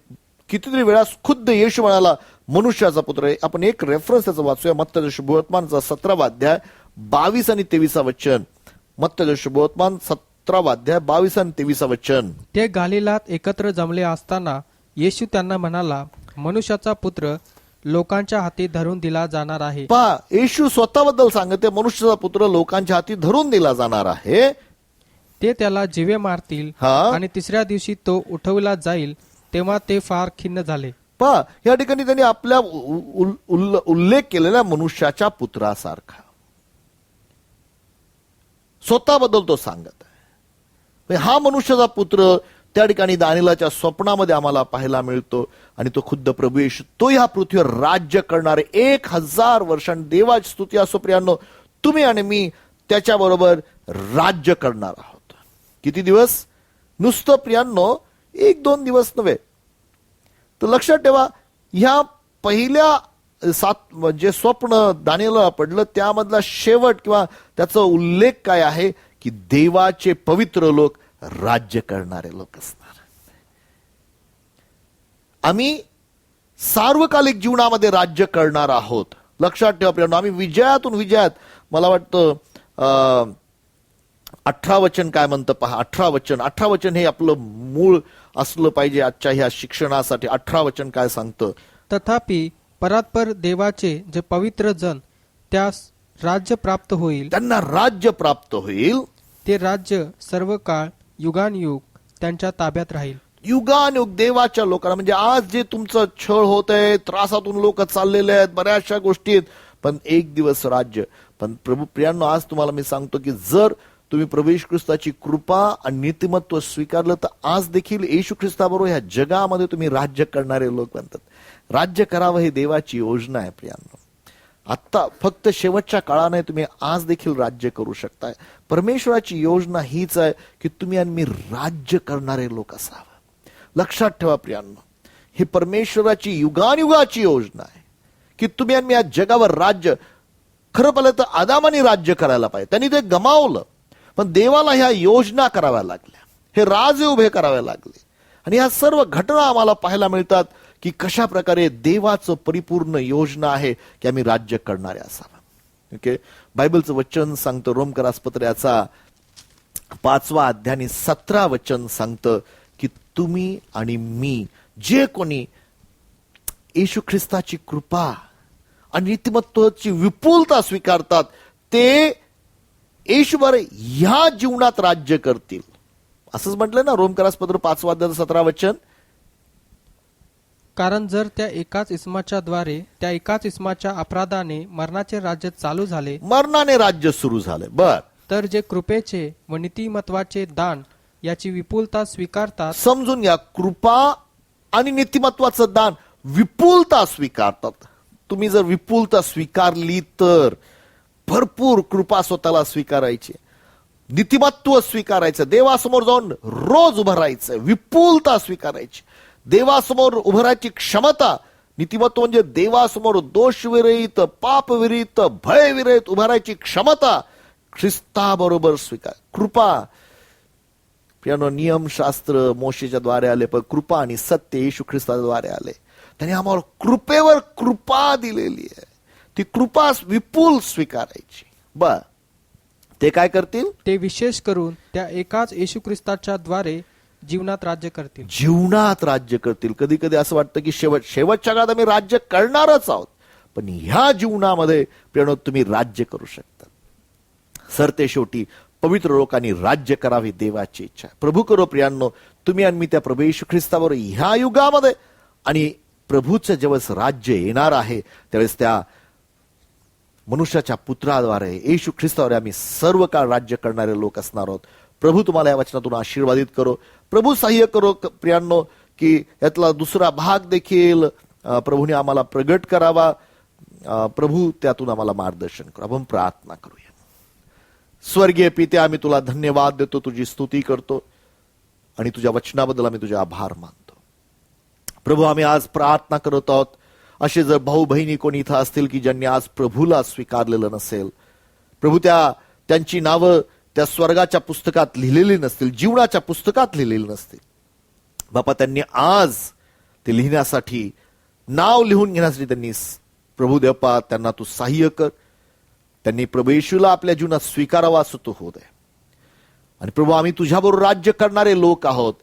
कितीतरी वेळा खुद्द येशू म्हणाला मनुष्याचा पुत्र आहे. आपण एक रेफरन्स त्याचा वाचूया, मत्तय शुभवर्तमानचा 17वा अध्याय 22 आणि 23 वचन. मत्तय शुभवर्तमान 17वा अध्याय 22 आणि 23 वचन. ते गालिलात एकत्र जमले असताना येशू त्यांना म्हणाला, मनुष्याचा पुत्र लोकांच्या हाती धरून दिला जाणार आहे. पहा, येशू स्वतःबद्दल सांगते, मनुष्याचा पुत्र लोकांच्या हाती धरून दिला जाणार आहे. ते त्याला जीवे मारतील आणि तिसऱ्या दिवशी तो उठवला जाईल. तेव्हा ते फार खिन्न झाले. पहा, या ठिकाणी त्यांनी आपल्या उल्लेख केलेल्या मनुष्याच्या पुत्रासारखा स्वतःबद्दल तो सांगत आहे. हा मनुष्याचा पुत्र त्या ठिकाणी दानिएलाच्या स्वप्नामध्ये आम्हाला पाहायला मिळतो. आणि तो खुद्द प्रभू येशू, तो ह्या पृथ्वीवर राज्य करणारे 1000 वर्षांनी. देवाची स्तुती असो प्रियांनो, तुम्ही आणि मी त्याच्याबरोबर राज्य करणार आहोत. किती दिवस? नुसतं प्रियांनो 1-2 दिवस नव्हे. तर लक्षात ठेवा, ह्या पहिल्या 7 जे स्वप्न दानिएलाला पडलं त्यामधला शेवट किंवा त्याचा उल्लेख काय आहे की देवाचे पवित्र लोक राज्य करणारे लोक असणार. आम्ही सार्वकालिक जीवनामध्ये राज्य करणार आहोत. लक्षात ठेवा प्रियांनो, आम्ही विजयातून विजयात, मला वाटतं 18 वचन काय म्हणतं पहा. 18 वचन हे आपलं मूळ असलं पाहिजे आजच्या ह्या शिक्षणासाठी. 18 वचन काय सांगतं? तथापि परात्पर देवाचे जे पवित्र जन त्यास राज्य प्राप्त होईल, त्यांना राज्य प्राप्त होईल. ते राज्य सर्व काळ युगानुयुग त्यांच्या ताब्यात राहील. युगानुयुग देवाच्या लोकांना. म्हणजे आज जे तुमचं छळ होत आहे, त्रासातून लोक चाललेले आहेत, बऱ्याचशा गोष्टी आहेत, पण एक दिवस राज्य. पण प्रभू प्रियांनो, आज तुम्हाला मी सांगतो की जर तुम्ही प्रभू येशू ख्रिस्ताची कृपा आणि नीतिमत्व स्वीकारलं तर आज देखील येशू ख्रिस्ताबरोबर ह्या जगामध्ये तुम्ही राज्य करणारे लोक बनतात. राज्य करावं ही देवाची योजना आहे प्रियांनो. आता फक्त शेवटच्या काळाने तुम्ही आज देखील राज्य करू शकताय. परमेश्वराची योजना हीच आहे की तुम्ही आणि मी राज्य करणारे लोक असावं. लक्षात ठेवा प्रियांनो, ही परमेश्वराची युगानुयुगाची योजना आहे की तुम्ही आणि मी या जगावर राज्य. खरं पाहिलं तर आदामाने राज्य करायला पाहिजे, त्यांनी ते गमावलं. पण देवाला ह्या योजना कराव्या लागल्या, हे राजे उभे करावे लागले. आणि ह्या सर्व घटना आम्हाला पाहायला मिळतात की कशा प्रकारे देवाचं परिपूर्ण योजना आहे की आम्ही राज्य करणारे असावं. ओके, बायबलचं वचन सांगतं, रोमकरासपत्र याचा 5वा अध्याय आणि 17 वचन सांगतं की तुम्ही आणि मी जे कोणी येशू ख्रिस्ताची कृपा आणि नीतिमत्वाची विपुलता स्वीकारतात ते येशूवर ह्या जीवनात राज्य करतील. असंच म्हटलंय ना रोमकरासपत्र 5वा अध्याय 17 वचन. कारण जर त्या एकाच इस्माच्या अपराधाने मरणाचे राज्य चालू झाले, मरणाने राज्य सुरू झालंय. बर, तर जे कृपेचे व नीतिमत्वाचे दान याची विपुलता स्वीकारतात. समजून घ्या, कृपा आणि नीतिमत्वाचं दान विपुलता स्वीकारतात. तुम्ही जर विपुलता स्वीकारली तर भरपूर कृपा स्वतःला स्वीकारायची, नीतिमत्व स्वीकारायचं, देवासमोर जाऊन रोज उभं राहायचं, विपुलता स्वीकारायची, देवासमोर उभं राहायची क्षमता. नीतिमत्व म्हणजे देवासमोर दोषविरहित, पापविरहित, भयविरहित उभं राहायची क्षमता ख्रिस्ताबरोबर स्वीकार. कृपा प्रियानो, नियमशास्त्र मोशेच्या द्वारे आले, पण कृपा आणि सत्य येशू ख्रिस्ताद्वारे आले. त्यांनी आम्हाला कृपेवर कृपा दिलेली आहे, ती कृपा विपुल स्वीकारायची. बर, ते काय करतील? ते विशेष करून त्या एकाच येशू ख्रिस्ताच्या द्वारे जीवनात राज्य करतील. जीवनात राज्य करतील. कधी कधी असं वाटतं की शेवटच्या काळात आम्ही राज्य करणारच आहोत, पण ह्या जीवनामध्ये प्रियानो तुम्ही राज्य करू शकता. सरते शेवटी पवित्र लोकांनी राज्य करावे देवाची इच्छा. प्रभू करो प्रियांनो, तुम्ही आणि मी त्या प्रभू येशू ख्रिस्ताबरोबर ह्या युगामध्ये आणि प्रभूचं जेव्हा राज्य येणार आहे त्यावेळेस त्या मनुष्याच्या पुत्राद्वारे येशू ख्रिस्ताद्वारे आम्ही सर्व काळ राज्य करणारे लोक असणार आहोत. प्रभू तुम्हाला या वचनातून आशीर्वादित करो. प्रभू सहाय्य करो प्रियांनो की यातला दुसरा भाग देखील प्रभूने आम्हाला प्रगट करावा. प्रभू त्यातून आम्हाला मार्गदर्शन करू. आपण प्रार्थना करूया. स्वर्गीय पिते, आम्ही तुला धन्यवाद देतो, तुझी स्तुती करतो आणि तुझ्या वचनाबद्दल आम्ही तुझे आभार मानतो. प्रभू, आम्ही आज प्रार्थना करत आहोत, असे जर भाऊ बहिणी कोणी इथं असतील की ज्यांनी आज प्रभूला स्वीकारलेलं नसेल, प्रभू त्यांची नावं त्या स्वर्गाच्या पुस्तकात लिहिलेली नसतील, जीवनाच्या पुस्तकात लिहिलेली नसतील. बापा, त्यांनी आज ते लिहिण्यासाठी, नाव लिहून घेण्यासाठी त्यांनी प्रभू देवपा त्यांना तू सहाय्य कर. त्यांनी प्रभू येशूला आपल्या जीवनात स्वीकारावा असं तू होत आहे. आणि प्रभू, आम्ही तुझ्याबरोबर राज्य करणारे लोक आहोत,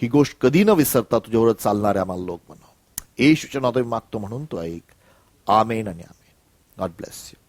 ही गोष्ट कधी न विसरता तुझ्याबरोबर चालणारे आम्हाला लोक बनव. येशूच्या नावाने मागतो म्हणून तो ऐक. आमेन आणि आमेन. God bless you.